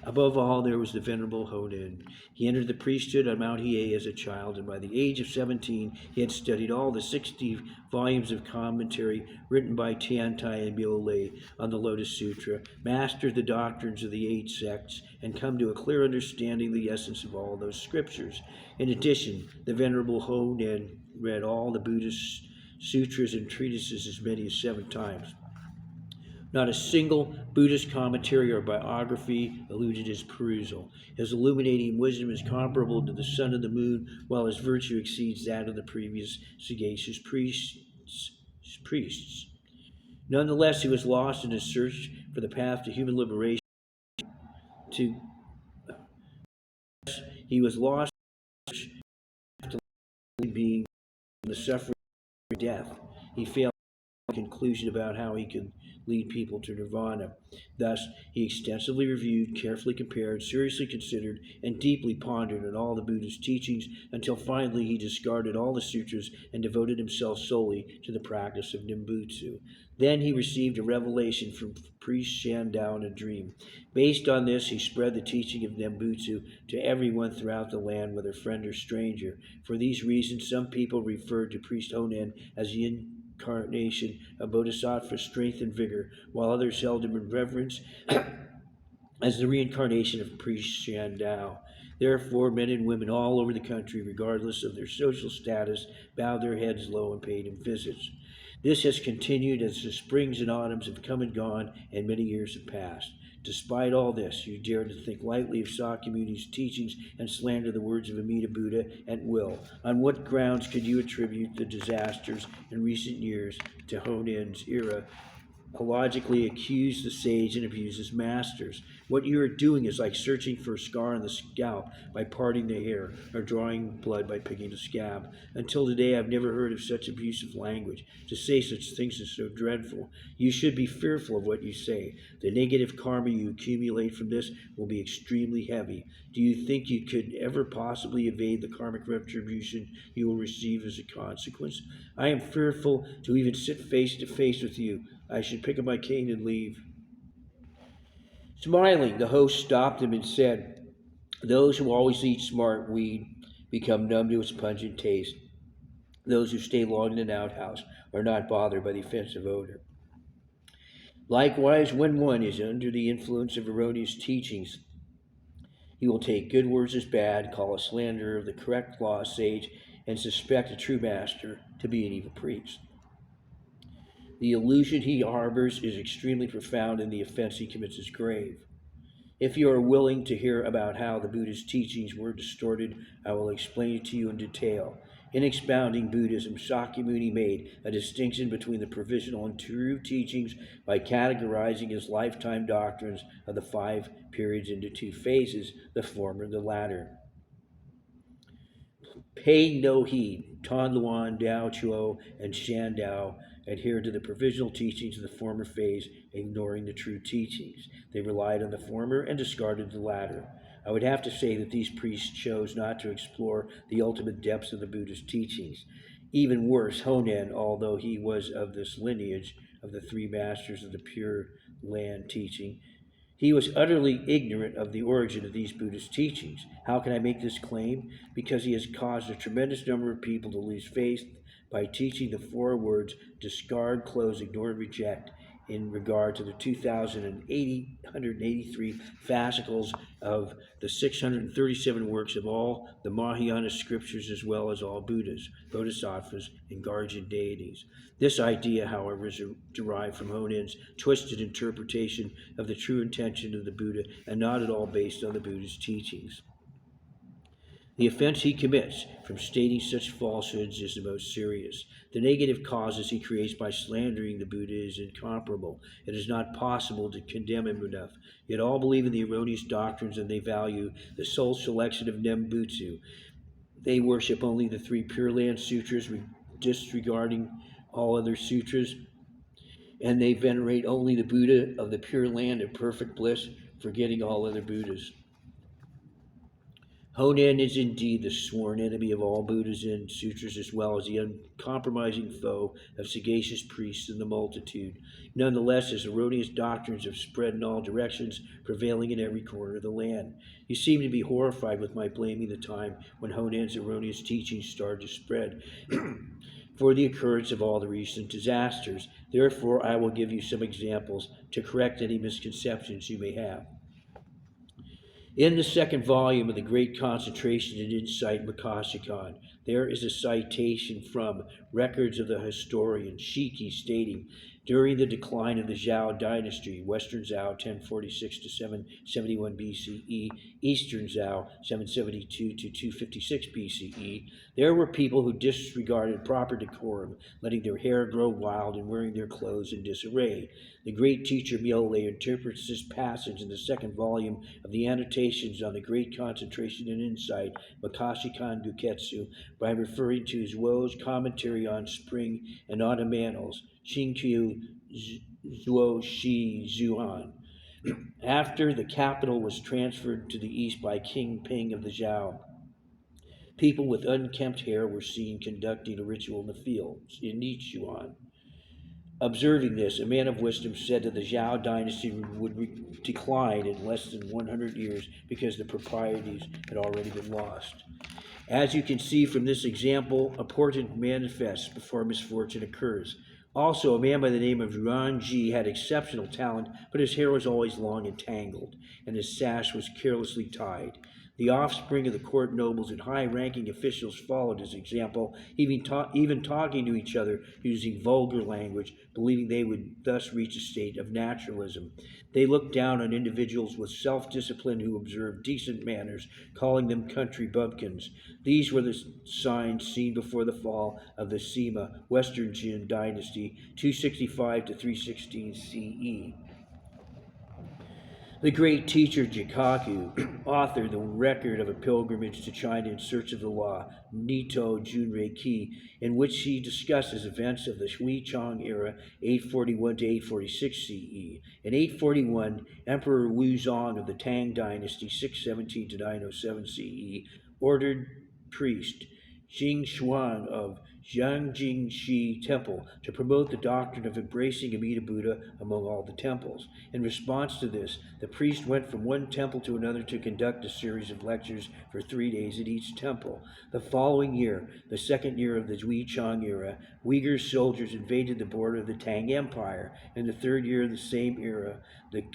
Above all, there was the Venerable Honen. He entered the priesthood on Mount Hiei as a child, and by the age of 17, he had studied all the 60 volumes of commentary written by Tiantai and Biolei on the Lotus Sutra, mastered the doctrines of the 8 sects, and come to a clear understanding of the essence of all those scriptures. In addition, the Venerable Honen read all the Buddhist sutras and treatises as many as 7 times. Not a single Buddhist commentary or biography eluded his perusal. His illuminating wisdom is comparable to the sun and the moon, while his virtue exceeds that of the previous sagacious priests. Nonetheless, he was lost in his search for the path to human liberation. To he was lost to being the suffering of death. He failed conclusion about how he could lead people to nirvana. Thus, he extensively reviewed, carefully compared, seriously considered, and deeply pondered on all the Buddhist teachings until finally he discarded all the sutras and devoted himself solely to the practice of Nimbutsu. Then he received a revelation from priest Shandao in a dream. Based on this, he spread the teaching of Nimbutsu to everyone throughout the land, whether friend or stranger. For these reasons, some people referred to priest Honen as the incarnation of Bodhisattva's strength and vigor, while others held him in reverence as the reincarnation of priest Shandao. Therefore, men and women all over the country, regardless of their social status, bowed their heads low and paid him visits. This has continued as the springs and autumns have come and gone, and many years have passed. Despite all this, you dare to think lightly of Sakyamuni's teachings and slander the words of Amida Buddha at will. On what grounds could you attribute the disasters in recent years to Honen's era, logically accuse the sage and abuse his masters? What you are doing is like searching for a scar on the scalp by parting the hair, or drawing blood by picking the scab. Until today, I've never heard of such abusive language. To say such things is so dreadful. You should be fearful of what you say. The negative karma you accumulate from this will be extremely heavy. Do you think you could ever possibly evade the karmic retribution you will receive as a consequence? I am fearful to even sit face to face with you. I should pick up my cane and leave. Smiling, the host stopped him and said, "Those who always eat smart weed become numb to its pungent taste. Those who stay long in an outhouse are not bothered by the offensive odor. Likewise, when one is under the influence of erroneous teachings, he will take good words as bad, call a slanderer of the correct law a sage, and suspect a true master to be an evil priest. The illusion he harbors is extremely profound, and the offense he commits is grave. If you are willing to hear about how the Buddha's teachings were distorted, I will explain it to you in detail. In expounding Buddhism, Shakyamuni made a distinction between the provisional and true teachings by categorizing his lifetime doctrines of the 5 periods into 2 phases, the former and the latter. Paying no heed, Tan Luan, Dao Chuo, and Shandao adhered to the provisional teachings of the former phase, ignoring the true teachings. They relied on the former and discarded the latter. I would have to say that these priests chose not to explore the ultimate depths of the Buddhist teachings. Even worse, Honen, although he was of this lineage of the 3 masters of the Pure Land teaching, he was utterly ignorant of the origin of these Buddhist teachings. How can I make this claim? Because he has caused a tremendous number of people to lose faith by teaching the 4 words discard, close, ignore, and reject in regard to the 2,883 fascicles of the 637 works of all the Mahayana scriptures, as well as all Buddhas, Bodhisattvas, and guardian deities. This idea, however, is derived from Honen's twisted interpretation of the true intention of the Buddha, and not at all based on the Buddha's teachings. The offense he commits from stating such falsehoods is the most serious. The negative causes he creates by slandering the Buddha is incomparable. It is not possible to condemn him enough. Yet all believe in the erroneous doctrines, and they value the sole selection of Nembutsu. They worship only the 3 Pure Land sutras, disregarding all other sutras, and they venerate only the Buddha of the Pure Land of perfect bliss, forgetting all other Buddhas. Honen is indeed the sworn enemy of all Buddhas and sutras, as well as the uncompromising foe of sagacious priests and the multitude. Nonetheless, his erroneous doctrines have spread in all directions, prevailing in every corner of the land. You seem to be horrified with my blaming the time when Honen's erroneous teachings started to spread for the occurrence of all the recent disasters. Therefore, I will give you some examples to correct any misconceptions you may have. In the second volume of the Great Concentration and Insight Makashikon, there is a citation from records of the historian Shiki stating, during the decline of the Zhao dynasty, Western Zhao 1046 to 771 BCE, Eastern Zhao 772 to 256 BCE, there were people who disregarded proper decorum, letting their hair grow wild and wearing their clothes in disarray. The great teacher Miole interprets this passage in the second volume of the Annotations on the Great Concentration and Insight, Makashikan Guketsu, by referring to his Woe's commentary on spring and autumn annals, Shinkyu Zuo Shi Zuan. After the capital was transferred to the east by King Ping of the Zhao, people with unkempt hair were seen conducting a ritual in the fields in Nichuan. Observing this, a man of wisdom said that the Zhao dynasty would decline in less than 100 years because the proprieties had already been lost. As you can see from this example, a portent manifests before misfortune occurs. Also, a man by the name of Yuan Ji had exceptional talent, but his hair was always long and tangled, and his sash was carelessly tied. The offspring of the court nobles and high-ranking officials followed his example, even talking to each other using vulgar language, believing they would thus reach a state of naturalism. They looked down on individuals with self-discipline who observed decent manners, calling them country bumpkins. These were the signs seen before the fall of the Sima Western Jin dynasty, 265 to 316 CE. The great teacher Jikaku authored the record of a pilgrimage to China in search of the law, Nito Junrei Ki, in which he discusses events of the Hui Chang era, 841 to 846 CE. In 841, Emperor Wuzong of the Tang dynasty, 617 to 907 CE, ordered priest Jing Xuan of Jiangjingshi Temple to promote the doctrine of embracing Amida Buddha among all the temples. In response to this, the priest went from one temple to another to conduct a series of lectures for 3 days at each temple. The following year, the second year of the Zhui Chang era, Uyghur soldiers invaded the border of the Tang Empire. In the third year of the same era, the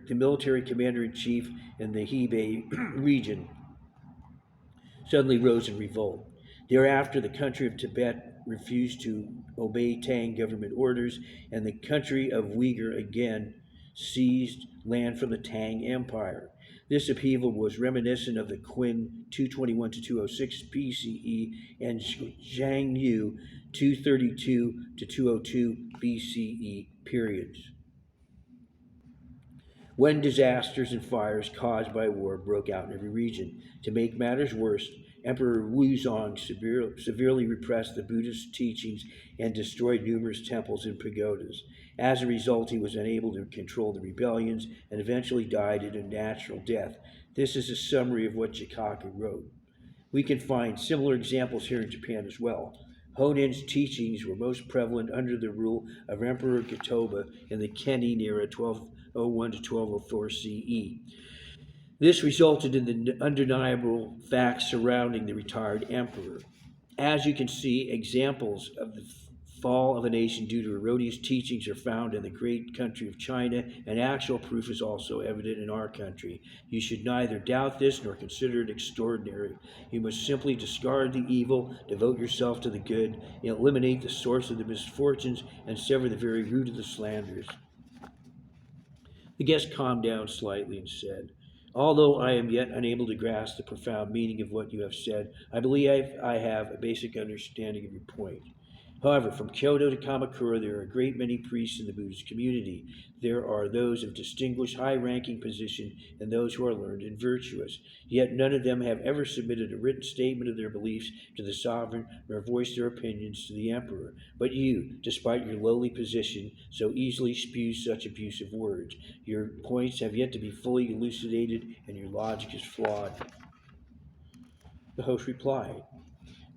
military commander-in-chief in the Hebei region suddenly rose in revolt. Thereafter, the country of Tibet refused to obey Tang government orders, and the country of Uyghur again seized land from the Tang Empire. This upheaval was reminiscent of the Qin 221 to 206 BCE and Zhang Yu 232 to 202 BCE periods, when disasters and fires caused by war broke out in every region. To make matters worse, Emperor Wuzong severely repressed the Buddhist teachings and destroyed numerous temples and pagodas. As a result, he was unable to control the rebellions and eventually died a natural death. This is a summary of what Jikaku wrote. We can find similar examples here in Japan as well. Honen's teachings were most prevalent under the rule of Emperor Kitoba in the Kenin era, 1201 to 1204 CE. This resulted in the undeniable facts surrounding the retired emperor. As you can see, examples of the fall of a nation due to erroneous teachings are found in the great country of China, and actual proof is also evident in our country. You should neither doubt this nor consider it extraordinary. You must simply discard the evil, devote yourself to the good, eliminate the source of the misfortunes, and sever the very root of the slanders. The guest calmed down slightly and said, "Although I am yet unable to grasp the profound meaning of what you have said, I believe I have a basic understanding of your point. However, from Kyoto to Kamakura, there are a great many priests in the Buddhist community. There are those of distinguished high-ranking position and those who are learned and virtuous. Yet none of them have ever submitted a written statement of their beliefs to the sovereign nor voiced their opinions to the emperor. But you, despite your lowly position, so easily spew such abusive words. Your points have yet to be fully elucidated, and your logic is flawed." The host replied,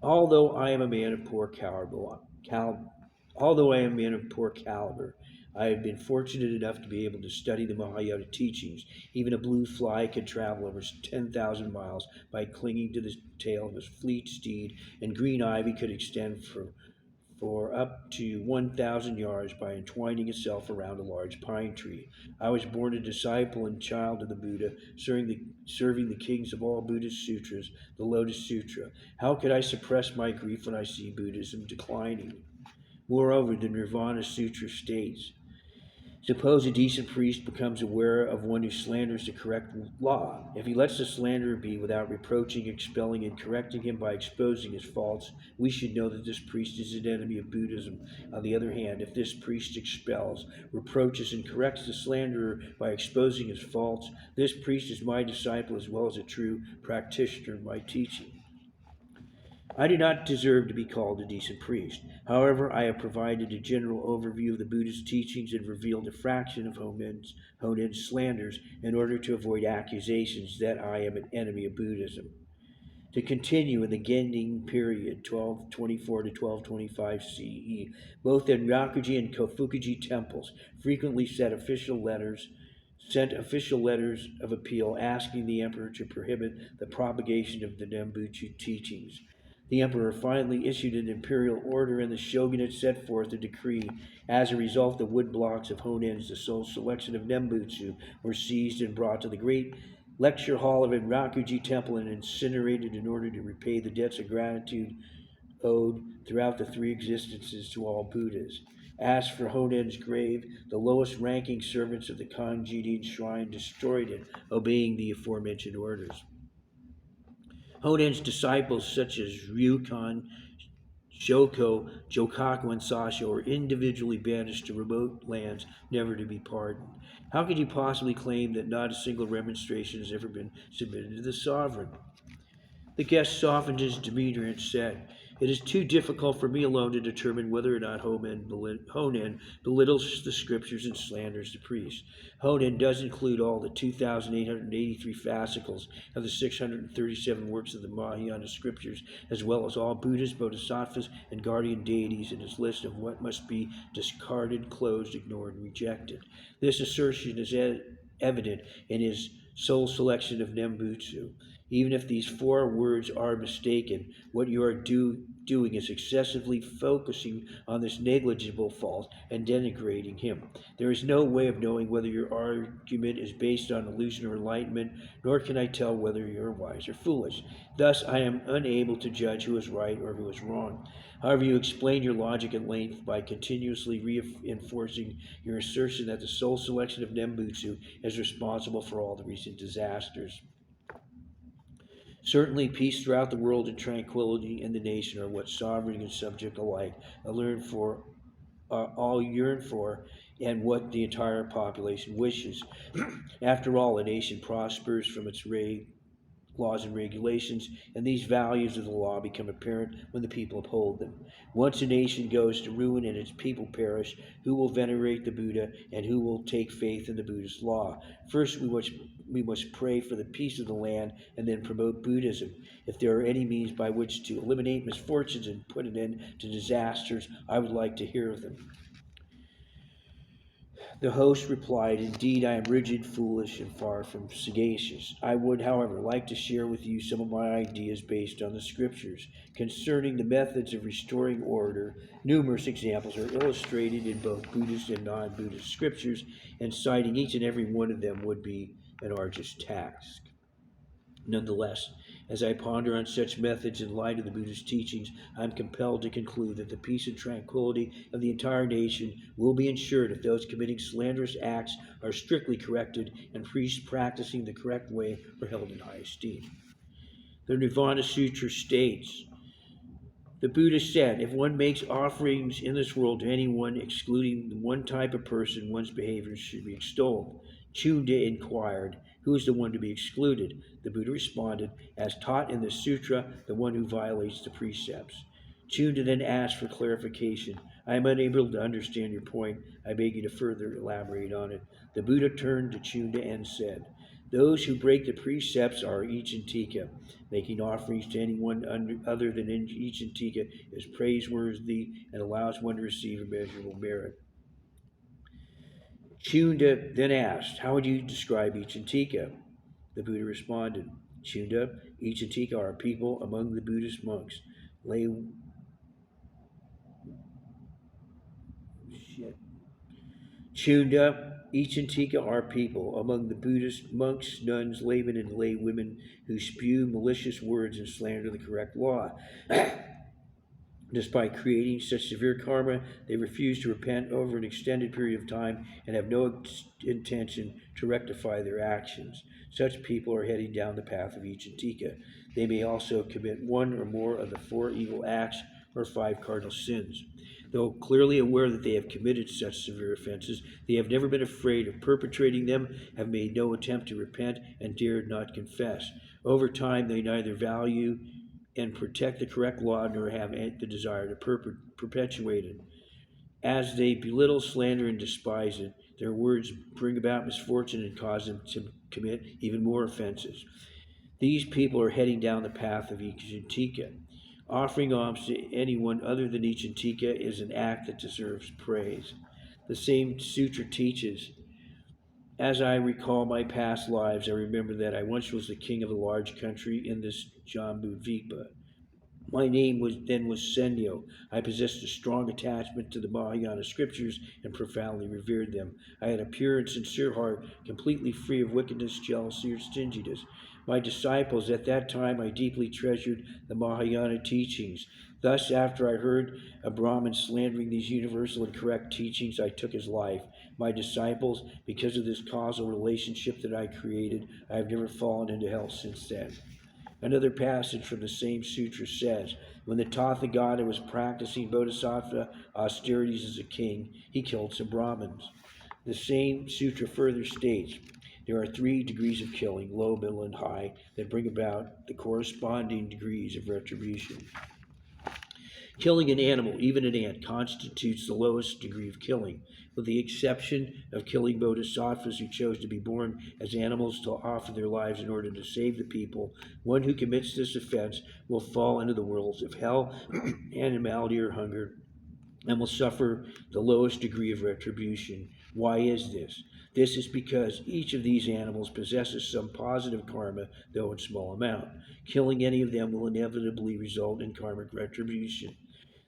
Although I am a man of poor cal- although I am a man of poor caliber, I have been fortunate enough to be able to study the Mahayana teachings. Even a blue fly could travel over 10,000 miles by clinging to the tail of a fleet steed, and green ivy could extend for up to 1,000 yards by entwining itself around a large pine tree. I was born a disciple and child of the Buddha, serving the kings of all Buddhist sutras, the Lotus Sutra. How could I suppress my grief when I see Buddhism declining? Moreover, the Nirvana Sutra states, Suppose a decent priest becomes aware of one who slanders the correct law. If he lets the slanderer be without reproaching, expelling, and correcting him by exposing his faults, we should know that this priest is an enemy of Buddhism. On the other hand, if this priest expels, reproaches, and corrects the slanderer by exposing his faults, this priest is my disciple as well as a true practitioner of my teaching. I do not deserve to be called a decent priest. However, I have provided a general overview of the Buddhist teachings and revealed a fraction of Honen's slanders in order to avoid accusations that I am an enemy of Buddhism. To continue in the Gending period, 1224 to 1225 CE, both the Ryakuji and Kofukuji temples frequently sent official letters of appeal asking the emperor to prohibit the propagation of the Nembutsu teachings. The emperor finally issued an imperial order, and the shogunate set forth a decree. As a result, the wood blocks of Honen's, the sole selection of Nembutsu, were seized and brought to the great lecture hall of Enrakuji Temple and incinerated in order to repay the debts of gratitude owed throughout the three existences to all Buddhas. As for Honen's grave, the lowest ranking servants of the Kanjidin shrine destroyed it, obeying the aforementioned orders. Honen's disciples, such as Ryukan, Shoko, Jokaku, and Sasho, were individually banished to remote lands, never to be pardoned. How could you possibly claim that not a single remonstration has ever been submitted to the sovereign? The guest softened his demeanor and said, It is too difficult for me alone to determine whether or not Honen belittles the scriptures and slanders the priests. Honen does include all the 2,883 fascicles of the 637 works of the Mahayana scriptures, as well as all Buddhas, bodhisattvas, and guardian deities in his list of what must be discarded, closed, ignored, and rejected. This assertion is evident in his sole selection of Nembutsu. Even if these four words are mistaken, what you are doing is excessively focusing on this negligible fault and denigrating him. There is no way of knowing whether your argument is based on illusion or enlightenment, nor can I tell whether you are wise or foolish. Thus, I am unable to judge who is right or who is wrong. However, you explain your logic at length by continuously reinforcing your assertion that the sole selection of Nembutsu is responsible for all the recent disasters. Certainly, peace throughout the world and tranquility in the nation are what sovereign and subject alike all yearn for, and what the entire population wishes. After all, a nation prospers from its laws and regulations, and these values of the law become apparent when the people uphold them. Once a nation goes to ruin and its people perish, who will venerate the Buddha and who will take faith in the Buddhist law? First, we must pray for the peace of the land and then promote Buddhism. If there are any means by which to eliminate misfortunes and put an end to disasters, I would like to hear of them. The host replied, Indeed, I am rigid, foolish, and far from sagacious. I would, however, like to share with you some of my ideas based on the scriptures. Concerning the methods of restoring order, numerous examples are illustrated in both Buddhist and non Buddhist scriptures, and citing each and every one of them would be an arduous task. Nonetheless, as I ponder on such methods in light of the Buddhist teachings, I am compelled to conclude that the peace and tranquility of the entire nation will be ensured if those committing slanderous acts are strictly corrected and priests practicing the correct way are held in high esteem. The Nirvana Sutra states, the Buddha said, if one makes offerings in this world to anyone, excluding one type of person, one's behavior should be extolled. Chunda inquired, who is the one to be excluded? The Buddha responded, as taught in the sutra, the one who violates the precepts. Chunda then asked for clarification. I am unable to understand your point. I beg you to further elaborate on it. The Buddha turned to Chunda and said, Those who break the precepts are each and Tika. Making offerings to anyone other than each and Tika is praiseworthy and allows one to receive immeasurable merit. Chunda then asked, "How would you describe each and Tika?" The Buddha responded, "Chunda, each and Tika are people among the Buddhist monks. Lay shit. Chunda, each and Tika are people among the Buddhist monks, nuns, laymen, and lay women who spew malicious words and slander the correct law. Despite creating such severe karma, they refuse to repent over an extended period of time and have no intention to rectify their actions. Such people are heading down the path of Ichatika. They may also commit one or more of the four evil acts or five cardinal sins. Though clearly aware that they have committed such severe offenses, they have never been afraid of perpetrating them, have made no attempt to repent, and dared not confess. Over time, they neither value and protect the correct law nor have the desire to perpetuate it. As they belittle, slander, and despise it, their words bring about misfortune and cause them to commit even more offenses. These people are heading down the path of Ichantika. Offering alms to anyone other than Ichantika is an act that deserves praise. The same sutra teaches, as I recall my past lives, I remember that I once was the king of a large country in this Jambu Dvipa. My name was Senyo. I possessed a strong attachment to the Mahayana scriptures and profoundly revered them. I had a pure and sincere heart, completely free of wickedness, jealousy, or stinginess. My disciples, at that time, I deeply treasured the Mahayana teachings. Thus, after I heard a Brahmin slandering these universal and correct teachings, I took his life. My disciples, because of this causal relationship that I created, I have never fallen into hell since then. Another passage from the same sutra says, when the Tathagata was practicing bodhisattva austerities as a king, he killed some Brahmins. The same sutra further states, there are three degrees of killing, low, middle, and high, that bring about the corresponding degrees of retribution. Killing an animal, even an ant, constitutes the lowest degree of killing, with the exception of killing bodhisattvas who chose to be born as animals to offer their lives in order to save the people. One who commits this offense will fall into the worlds of hell, animality, or hunger, and will suffer the lowest degree of retribution. Why is this? This is because each of these animals possesses some positive karma, though in small amount. Killing any of them will inevitably result in karmic retribution.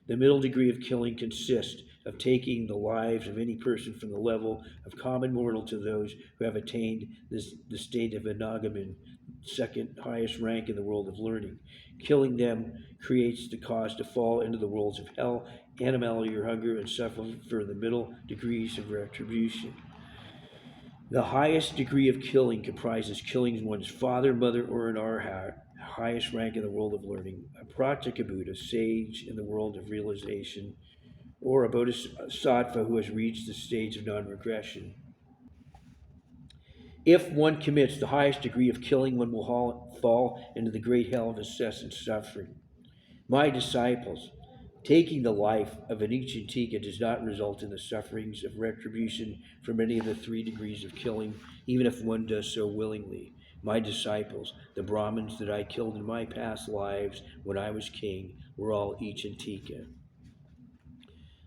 The middle degree of killing consists of taking the lives of any person from the level of common mortal to those who have attained the state of anagamin, second highest rank in the world of learning. Killing them creates the cause to fall into the worlds of hell, animality, or hunger, and suffer for the middle degrees of retribution. The highest degree of killing comprises killing one's father, mother, or an arhat, highest rank in the world of learning, a pratyeka Buddha, sage in the world of realization, or a bodhisattva who has reached the stage of non-regression. If one commits the highest degree of killing, one will fall into the great hell of incessant suffering. My disciples, taking the life of an Ichitika does not result in the sufferings of retribution from any of the three degrees of killing, even if one does so willingly. My disciples, the Brahmins that I killed in my past lives when I was king, were all Ichitika.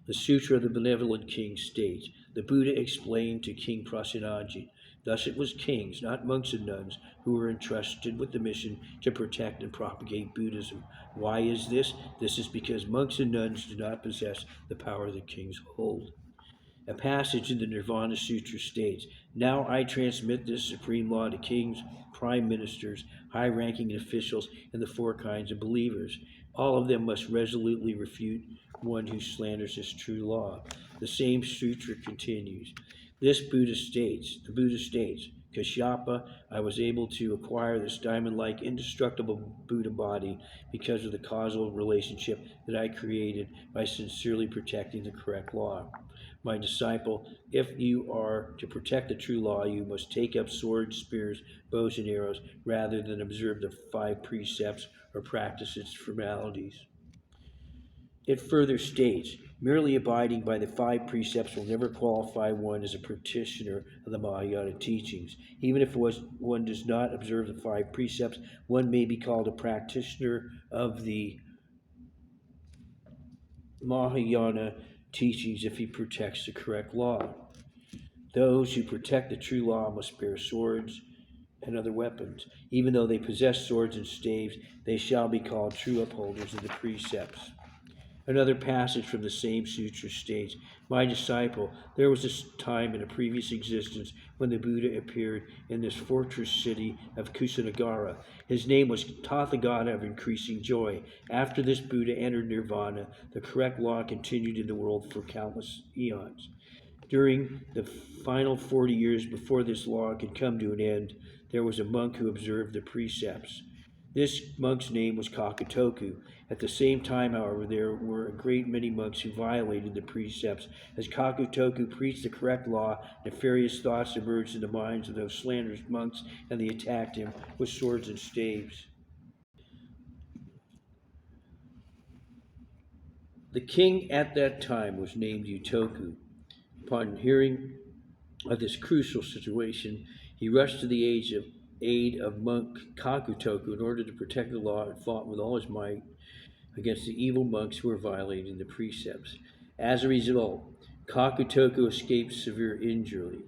The Sutra of the Benevolent King states, the Buddha explained to King Prasenajit, thus it was kings, not monks and nuns, who were entrusted with the mission to protect and propagate Buddhism. Why is this? This is because monks and nuns do not possess the power that kings hold. A passage in the Nirvana Sutra states, now I transmit this supreme law to kings, prime ministers, high ranking officials, and the four kinds of believers. All of them must resolutely refute one who slanders this true law. The same sutra continues. The Buddha states, Kashyapa, I was able to acquire this diamond-like indestructible Buddha body because of the causal relationship that I created by sincerely protecting the correct law. My disciple, if you are to protect the true law, you must take up swords, spears, bows, and arrows rather than observe the five precepts or practice its formalities. It further states, merely abiding by the five precepts will never qualify one as a practitioner of the Mahayana teachings. Even if one does not observe the five precepts, one may be called a practitioner of the Mahayana teachings if he protects the correct law. Those who protect the true law must bear swords and other weapons. Even though they possess swords and staves, they shall be called true upholders of the precepts. Another passage from the same sutra states, my disciple, there was a time in a previous existence when the Buddha appeared in this fortress city of Kusinagara. His name was Tathagata of increasing joy. After this Buddha entered nirvana, the correct law continued in the world for countless eons. During the final 40 years before this law could come to an end, there was a monk who observed the precepts. This monk's name was Kakatoku. At the same time, however, there were a great many monks who violated the precepts. As Kakatoku preached the correct law, nefarious thoughts emerged in the minds of those slanderous monks, and they attacked him with swords and staves. The king at that time was named Utoku. Upon hearing of this crucial situation, he rushed to the aid of monk Kakutoku in order to protect the law and fought with all his might against the evil monks who were violating the precepts. As a result, Kakutoku escaped severe injury.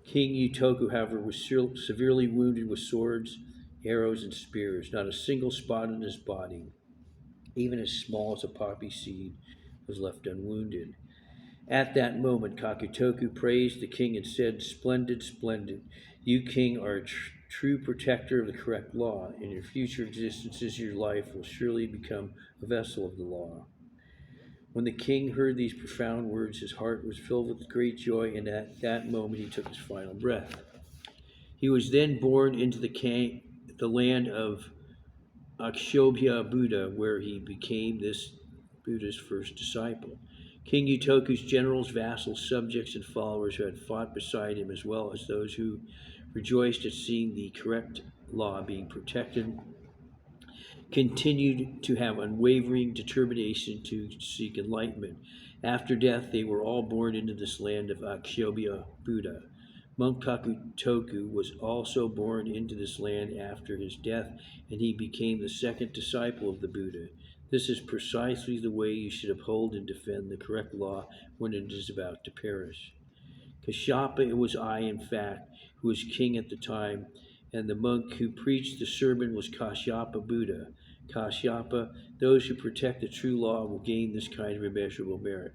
King Utoku, however, was severely wounded with swords, arrows, and spears. Not a single spot on his body, even as small as a poppy seed, was left unwounded. At that moment, Kakutoku praised the king and said, splendid, splendid. You, king, are a true protector of the correct law. In your future existences, your life will surely become a vessel of the law. When the king heard these profound words, his heart was filled with great joy, and at that moment he took his final breath. He was then born into the land of Akshobhya Buddha, where he became this Buddha's first disciple. King Utoku's generals, vassals, subjects, and followers who had fought beside him, as well as those who rejoiced at seeing the correct law being protected, continued to have unwavering determination to seek enlightenment. After death, they were all born into this land of Akshobhya Buddha. Monk Kakutoku was also born into this land after his death, and he became the second disciple of the Buddha. This is precisely the way you should uphold and defend the correct law when it is about to perish. Kashyapa, it was I, in fact, who was king at the time, and the monk who preached the sermon was Kashyapa Buddha. Kashyapa, those who protect the true law will gain this kind of immeasurable merit.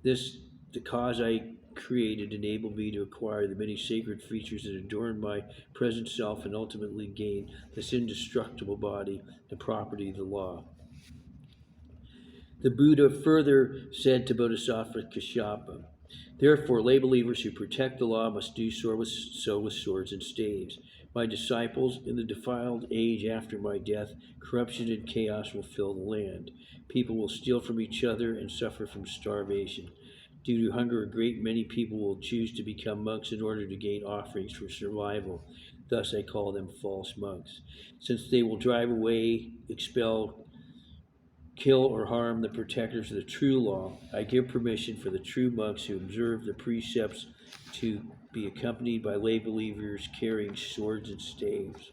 This, the cause I created, enabled me to acquire the many sacred features that adorn my present self and ultimately gain this indestructible body, the property of the law. The Buddha further said to Bodhisattva Kashyapa, therefore, lay believers who protect the law must do so with swords and staves. My disciples, in the defiled age after my death, corruption and chaos will fill the land. People will steal from each other and suffer from starvation. Due to hunger, a great many people will choose to become monks in order to gain offerings for survival. Thus I call them false monks. Since they will drive away, expel, kill, or harm the protectors of the true law, I give permission for the true monks who observe the precepts to be accompanied by lay believers carrying swords and staves.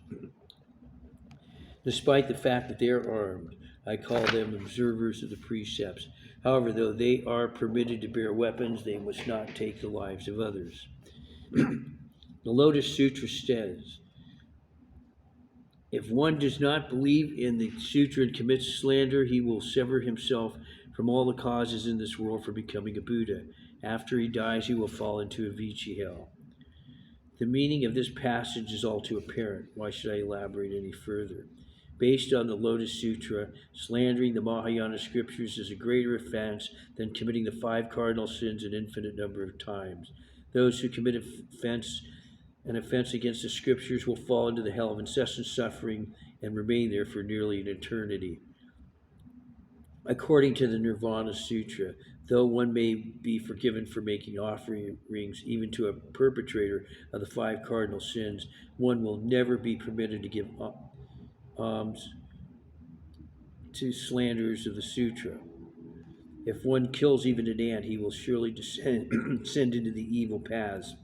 Despite the fact that they are armed, I call them observers of the precepts. However, though they are permitted to bear weapons, they must not take the lives of others. The Lotus Sutra says, if one does not believe in the sutra and commits slander, he will sever himself from all the causes in this world for becoming a Buddha. After he dies, he will fall into a Vichi hell. The meaning of this passage is all too apparent. Why should I elaborate any further? Based on the Lotus Sutra, slandering the Mahayana scriptures is a greater offense than committing the five cardinal sins an infinite number of times. Those who commit an offense against the scriptures will fall into the hell of incessant suffering and remain there for nearly an eternity. According to the Nirvana Sutra, though one may be forgiven for making offerings even to a perpetrator of the five cardinal sins, one will never be permitted to give alms to slanderers of the sutra. If one kills even an ant, he will surely descend into the evil paths.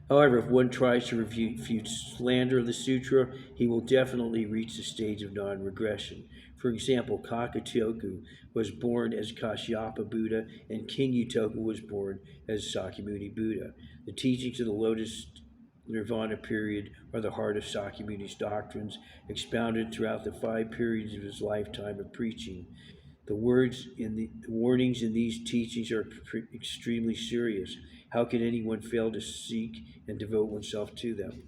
However, if one tries to refute slander of the sutra, he will definitely reach the stage of non regression. For example, Kakatoku was born as Kashyapa Buddha, and King Utoku was born as Sakyamuni Buddha. The teachings of the Lotus Nirvana period are the heart of Sakyamuni's doctrines, expounded throughout the 5 periods of his lifetime of preaching. The warnings in these teachings are extremely serious. How can anyone fail to seek and devote oneself to them?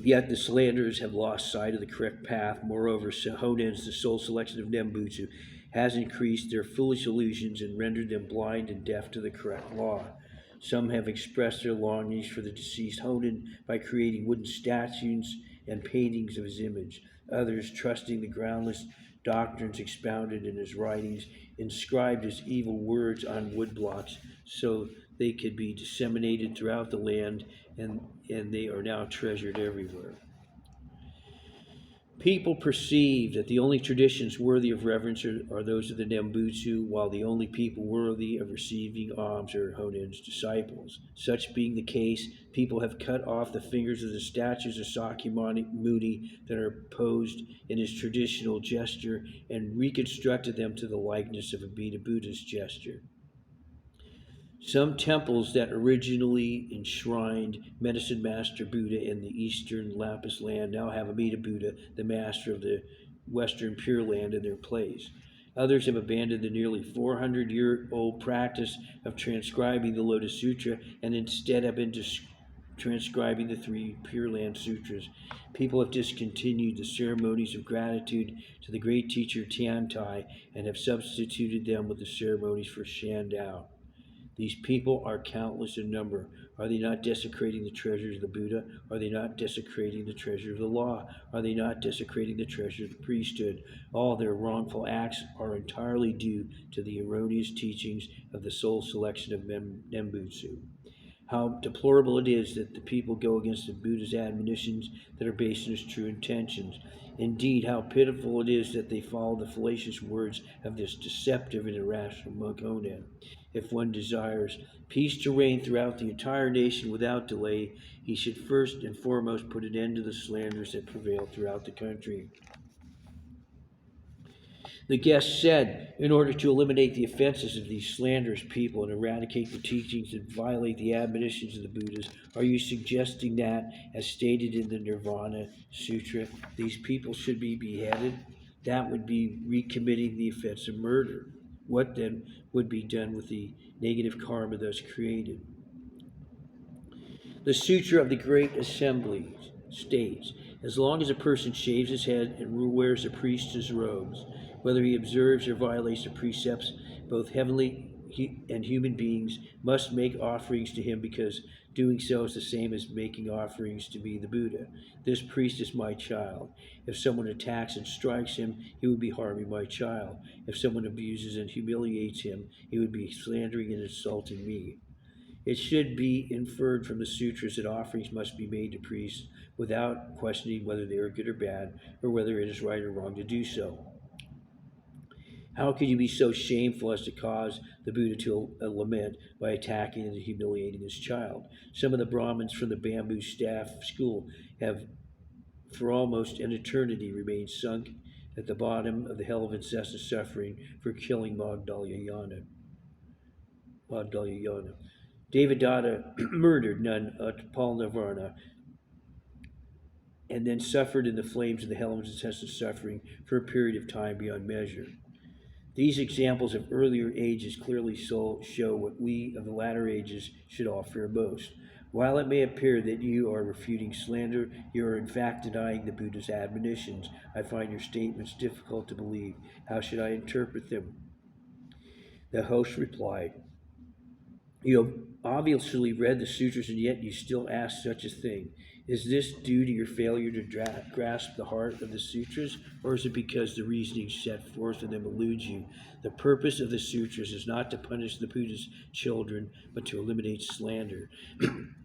Yet the slanderers have lost sight of the correct path. Moreover, Honen's, the soul selection of Nembutsu, has increased their foolish illusions and rendered them blind and deaf to the correct law. Some have expressed their longings for the deceased Honen by creating wooden statues and paintings of his image. Others, trusting the groundless doctrines expounded in his writings, inscribed his evil words on wood blocks so they could be disseminated throughout the land, and they are now treasured everywhere. People perceive that the only traditions worthy of reverence are those of the Nembutsu, while the only people worthy of receiving alms are Honen's disciples. Such being the case, people have cut off the fingers of the statues of Sakyamuni that are posed in his traditional gesture and reconstructed them to the likeness of a Buddha's gesture. Some temples that originally enshrined Medicine Master Buddha in the eastern Lapis land now have Amida Buddha, the master of the western Pure Land, in their place. Others have abandoned the nearly 400-year-old practice of transcribing the Lotus Sutra and instead have been transcribing the 3 Pure Land Sutras. People have discontinued the ceremonies of gratitude to the great teacher Tiantai and have substituted them with the ceremonies for Shandao. These people are countless in number. Are they not desecrating the treasures of the Buddha? Are they not desecrating the treasure of the law? Are they not desecrating the treasure of the priesthood? All their wrongful acts are entirely due to the erroneous teachings of the soul selection of Nembutsu. How deplorable it is that the people go against the Buddha's admonitions that are based on his true intentions. Indeed, how pitiful it is that they follow the fallacious words of this deceptive and irrational monk Onan. If one desires peace to reign throughout the entire nation without delay, he should first and foremost put an end to the slanders that prevail throughout the country. The guest said, in order to eliminate the offenses of these slanderous people and eradicate the teachings that violate the admonitions of the Buddhas, are you suggesting that, as stated in the Nirvana Sutra, these people should be beheaded? That would be recommitting the offense of murder. What then would be done with the negative karma thus created? The Sutra of the Great Assembly states, as long as a person shaves his head and wears a priest's robes, whether he observes or violates the precepts, both heavenly and human beings must make offerings to him, because doing so is the same as making offerings to me, the Buddha. This priest is my child. If someone attacks and strikes him, he would be harming my child. If someone abuses and humiliates him, he would be slandering and insulting me. It should be inferred from the sutras that offerings must be made to priests without questioning whether they are good or bad, or whether it is right or wrong to do so. How could you be so shameful as to cause the Buddha to lament by attacking and humiliating his child? Some of the Brahmins from the bamboo staff school have, for almost an eternity, remained sunk at the bottom of the hell of incessant suffering for killing Magdalyana. Devadatta murdered nun Palnavarna and then suffered in the flames of the hell of incessant suffering for a period of time beyond measure. These examples of earlier ages clearly show what we of the latter ages should all fear most. While it may appear that you are refuting slander, you are in fact denying the Buddha's admonitions. I find your statements difficult to believe. How should I interpret them? The host replied, you have obviously read the sutras, and yet you still ask such a thing. Is this due to your failure to grasp the heart of the sutras, or is it because the reasoning set forth in them eludes you? The purpose of the sutras is not to punish the Buddha's children, but to eliminate slander.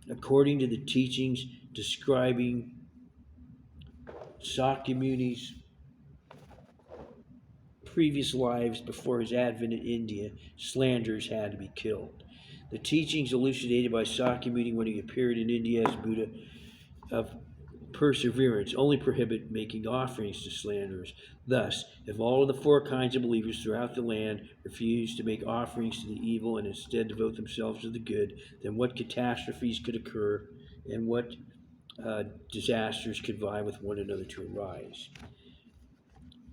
According to the teachings describing Sakyamuni's previous lives before his advent in India, slanderers had to be killed. The teachings elucidated by Sakyamuni when he appeared in India as Buddha of perseverance only prohibit making offerings to slanderers. Thus, if all of the four kinds of believers throughout the land refuse to make offerings to the evil and instead devote themselves to the good, then what catastrophes could occur and what disasters could vie with one another to arise?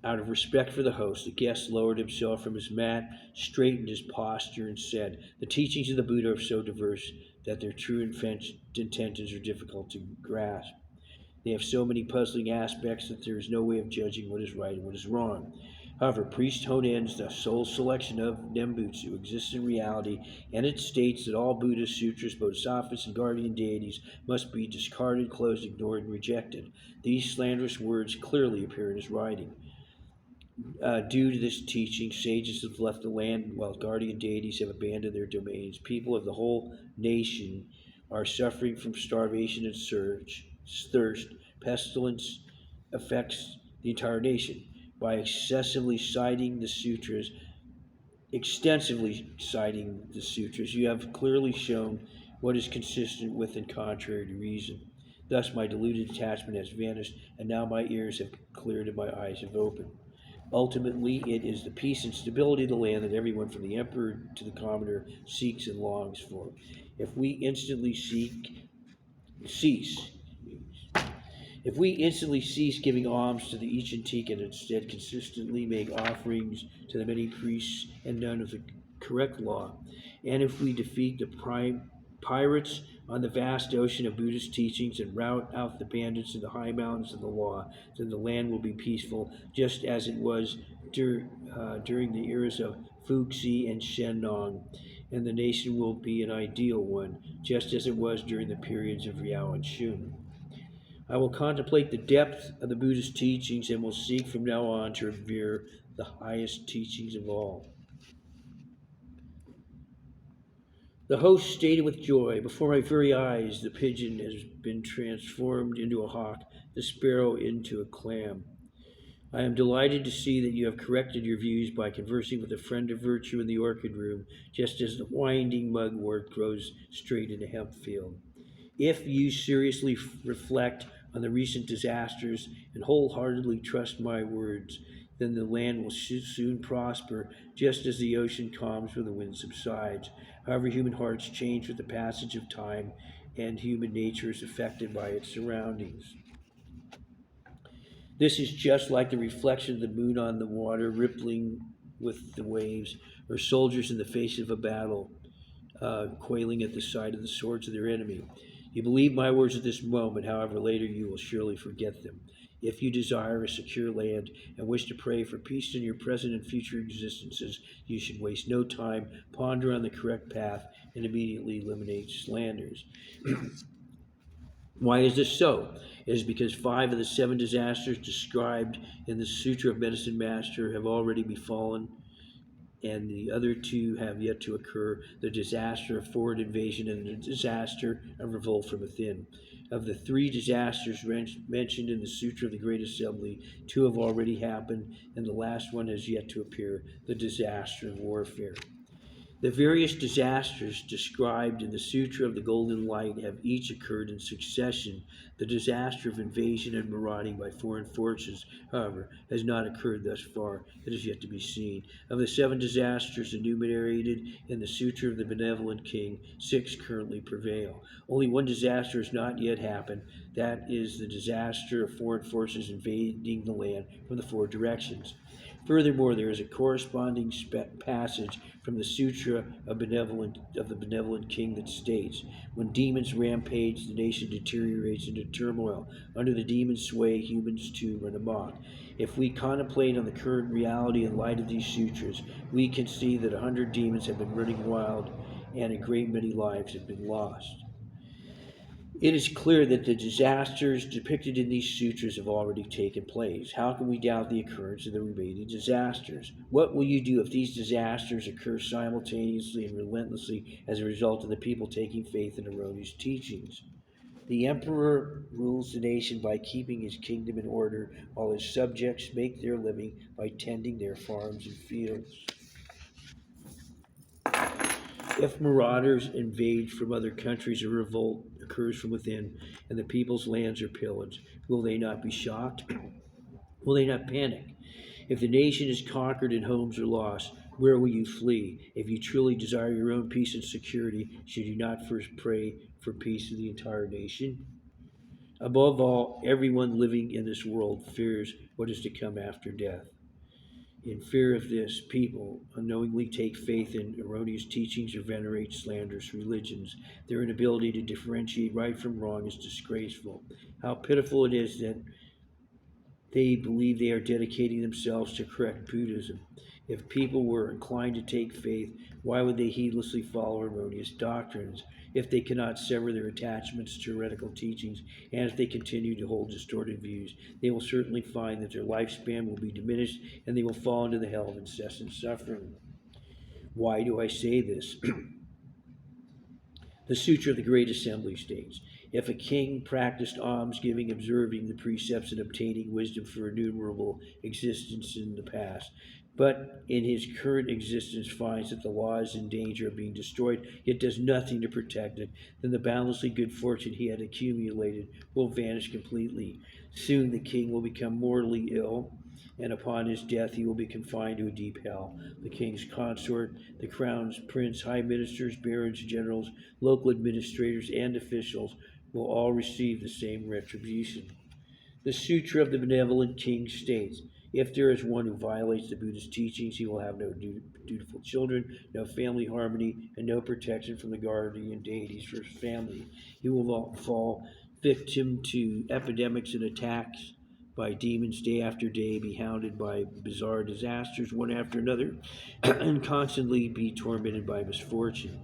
Out of respect for the host, the guest lowered himself from his mat, straightened his posture, and said, "The teachings of the Buddha are so diverse that their true intentions are difficult to grasp. They have so many puzzling aspects that there is no way of judging what is right and what is wrong. However, priest Honen's, the sole selection of Nembutsu, exists in reality, and it states that all Buddhist sutras, bodhisattvas, and guardian deities must be discarded, closed, ignored, and rejected. These slanderous words clearly appear in his writing. Due to this teaching, sages have left the land while guardian deities have abandoned their domains. People of the whole nation are suffering from starvation and thirst. Pestilence affects the entire nation. By extensively citing the sutras, you have clearly shown what is consistent with and contrary to reason. Thus, my deluded attachment has vanished, and now my ears have cleared and my eyes have opened. Ultimately, it is the peace and stability of the land that everyone from the emperor to the commoner seeks and longs for. If we instantly cease if we instantly cease giving alms to the each and teak and instead consistently make offerings to the many priests and none of the correct law, and if we defeat the pirates on the vast ocean of Buddhist teachings and rout out the bandits in the high mountains of the law, then the land will be peaceful, just as it was during the eras of Fuxi and Shennong, and the nation will be an ideal one, just as it was during the periods of Liao and Shun. I will contemplate the depth of the Buddhist teachings and will seek from now on to revere the highest teachings of all." The host stated with joy, "Before my very eyes, the pigeon has been transformed into a hawk, the sparrow into a clam. I am delighted to see that you have corrected your views by conversing with a friend of virtue in the orchid room, just as the winding mugwort grows straight in a hemp field. If you seriously reflect on the recent disasters and wholeheartedly trust my words, then the land will soon prosper, just as the ocean calms when the wind subsides. However, human hearts change with the passage of time, and human nature is affected by its surroundings. This is just like the reflection of the moon on the water, rippling with the waves, or soldiers in the face of a battle, quailing at the sight of the swords of their enemy. You believe my words at this moment, however, later you will surely forget them. If you desire a secure land and wish to pray for peace in your present and future existences, you should waste no time, ponder on the correct path, and immediately eliminate slanders." Why is this so? It is because 5 of the 7 disasters described in the Sutra of Medicine Master have already befallen, and the other 2 have yet to occur: the disaster of forward invasion and the disaster of revolt from within. Of the 3 disasters mentioned in the Sutra of the Great Assembly, 2 have already happened, and the last one has yet to appear: the disaster of warfare. The various disasters described in the Sutra of the Golden Light have each occurred in succession. The disaster of invasion and marauding by foreign forces, however, has not occurred thus far. It is yet to be seen. Of the 7 disasters enumerated in the Sutra of the Benevolent King, 6 currently prevail. Only one disaster has not yet happened. That is the disaster of foreign forces invading the land from the 4 directions. Furthermore, there is a corresponding passage from the Sutra of the Benevolent King that states, "When demons rampage, the nation deteriorates into turmoil. Under the demon sway, humans too run amok." If we contemplate on the current reality in light of these sutras, we can see that 100 demons have been running wild and a great many lives have been lost. It is clear that the disasters depicted in these sutras have already taken place. How can we doubt the occurrence of the remaining disasters? What will you do if these disasters occur simultaneously and relentlessly as a result of the people taking faith in erroneous teachings? The emperor rules the nation by keeping his kingdom in order, while his subjects make their living by tending their farms and fields. If marauders invade from other countries or revolt occurs from within, and the people's lands are pillaged, will they not be shocked? Will they not panic? If the nation is conquered and homes are lost, where will you flee? If you truly desire your own peace and security, should you not first pray for peace in the entire nation? Above all, everyone living in this world fears what is to come after death. In fear of this, people unknowingly take faith in erroneous teachings or venerate slanderous religions. Their inability to differentiate right from wrong is disgraceful. How pitiful it is that they believe they are dedicating themselves to correct Buddhism. If people were inclined to take faith, why would they heedlessly follow erroneous doctrines? If they cannot sever their attachments to heretical teachings, and if they continue to hold distorted views, they will certainly find that their lifespan will be diminished and they will fall into the hell of incessant suffering. Why do I say this? The Sutra of the Great Assembly states, if a king practiced almsgiving, observing the precepts, and obtaining wisdom for innumerable existence in the past, but in his current existence finds that the law is in danger of being destroyed, yet does nothing to protect it, then the boundlessly good fortune he had accumulated will vanish completely. Soon the king will become mortally ill, and upon his death he will be confined to a deep hell. The king's consort, the crown's prince, high ministers, barons, generals, local administrators, and officials will all receive the same retribution. The Sutra of the Benevolent King states, if there is one who violates the Buddhist teachings, he will have no dutiful children, no family harmony, and no protection from the guardian deities for his family. He will fall victim to epidemics and attacks by demons day after day, be hounded by bizarre disasters one after another, and constantly be tormented by misfortune.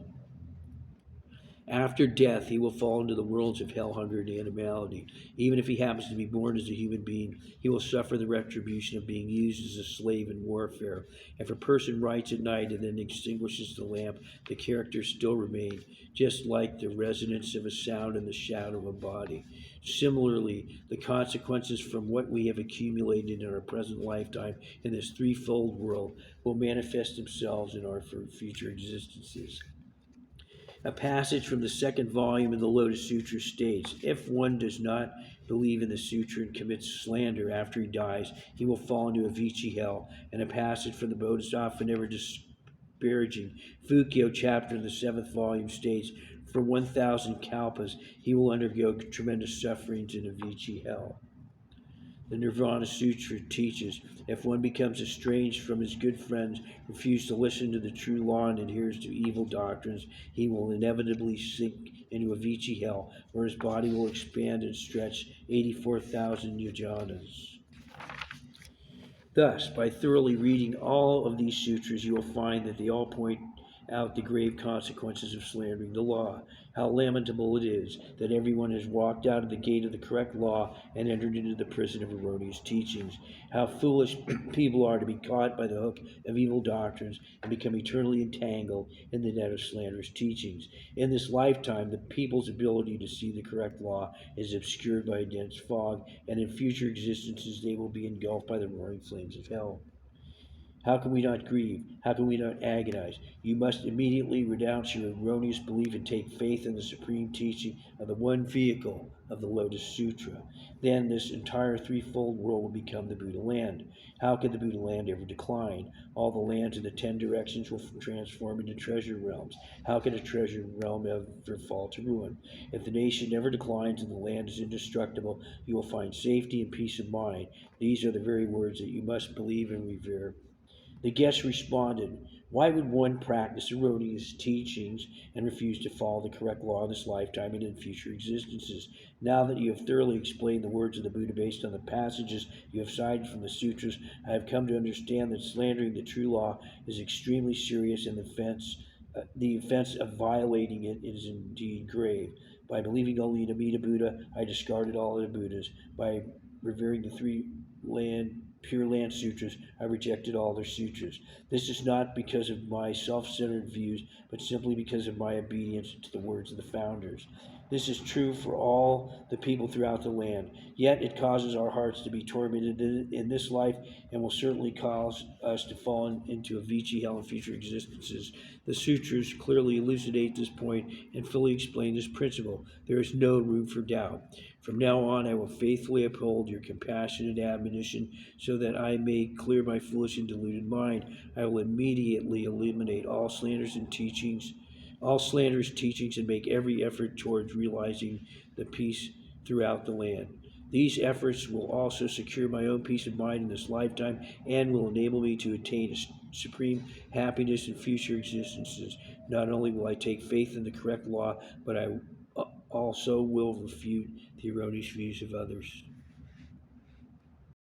After death, he will fall into the worlds of hell, hunger, and animality. Even if he happens to be born as a human being, he will suffer the retribution of being used as a slave in warfare. If a person writes at night and then extinguishes the lamp, the characters still remain, just like the resonance of a sound in the shadow of a body. Similarly, the consequences from what we have accumulated in our present lifetime in this threefold world will manifest themselves in our future existences. A passage from the second volume of the Lotus Sutra states, if one does not believe in the sutra and commits slander after he dies, he will fall into a Vici hell. And a passage from the Bodhisattva never disparaging Fukyo chapter in the seventh volume states, for 1,000 kalpas he will undergo tremendous sufferings in a Vici hell. The Nirvana Sutra teaches, if one becomes estranged from his good friends, refuses to listen to the true law, and adheres to evil doctrines, he will inevitably sink into a Vici hell, where his body will expand and stretch 84,000 yojanas. Thus, by thoroughly reading all of these sutras, you will find that they all point out the grave consequences of slandering the law. How lamentable it is that everyone has walked out of the gate of the correct law and entered into the prison of erroneous teachings. How foolish people are to be caught by the hook of evil doctrines and become eternally entangled in the net of slanderous teachings. In this lifetime, the people's ability to see the correct law is obscured by a dense fog, and in future existences they will be engulfed by the roaring flames of hell. How can we not grieve? How can we not agonize? You must immediately renounce your erroneous belief and take faith in the supreme teaching of the one vehicle of the Lotus Sutra. Then this entire threefold world will become the Buddha land. How can the Buddha land ever decline? All the lands in the 10 directions will transform into treasure realms. How can a treasure realm ever fall to ruin? If the nation never declines and the land is indestructible, you will find safety and peace of mind. These are the very words that you must believe and revere. The guest responded, why would one practice erroneous teachings and refuse to follow the correct law in this lifetime and in future existences? Now that you have thoroughly explained the words of the Buddha based on the passages you have cited from the sutras, I have come to understand that slandering the true law is extremely serious, and the offense of violating it is indeed grave. By believing only in Amida Buddha, I discarded all other Buddhas. By revering the Pure Land Sutras, I rejected all their sutras. This is not because of my self-centered views, but simply because of my obedience to the words of the founders. This is true for all the people throughout the land. Yet it causes our hearts to be tormented in this life and will certainly cause us to fall into a Vici hell in future existences. The sutras clearly elucidate this point and fully explain this principle. There is no room for doubt. From now on, I will faithfully uphold your compassionate admonition so that I may clear my foolish and deluded mind. I will immediately eliminate all slanderous teachings, and make every effort towards realizing the peace throughout the land. These efforts will also secure my own peace of mind in this lifetime and will enable me to attain a supreme happiness in future existences. Not only will I take faith in the correct law, but I also will refute the erroneous views of others.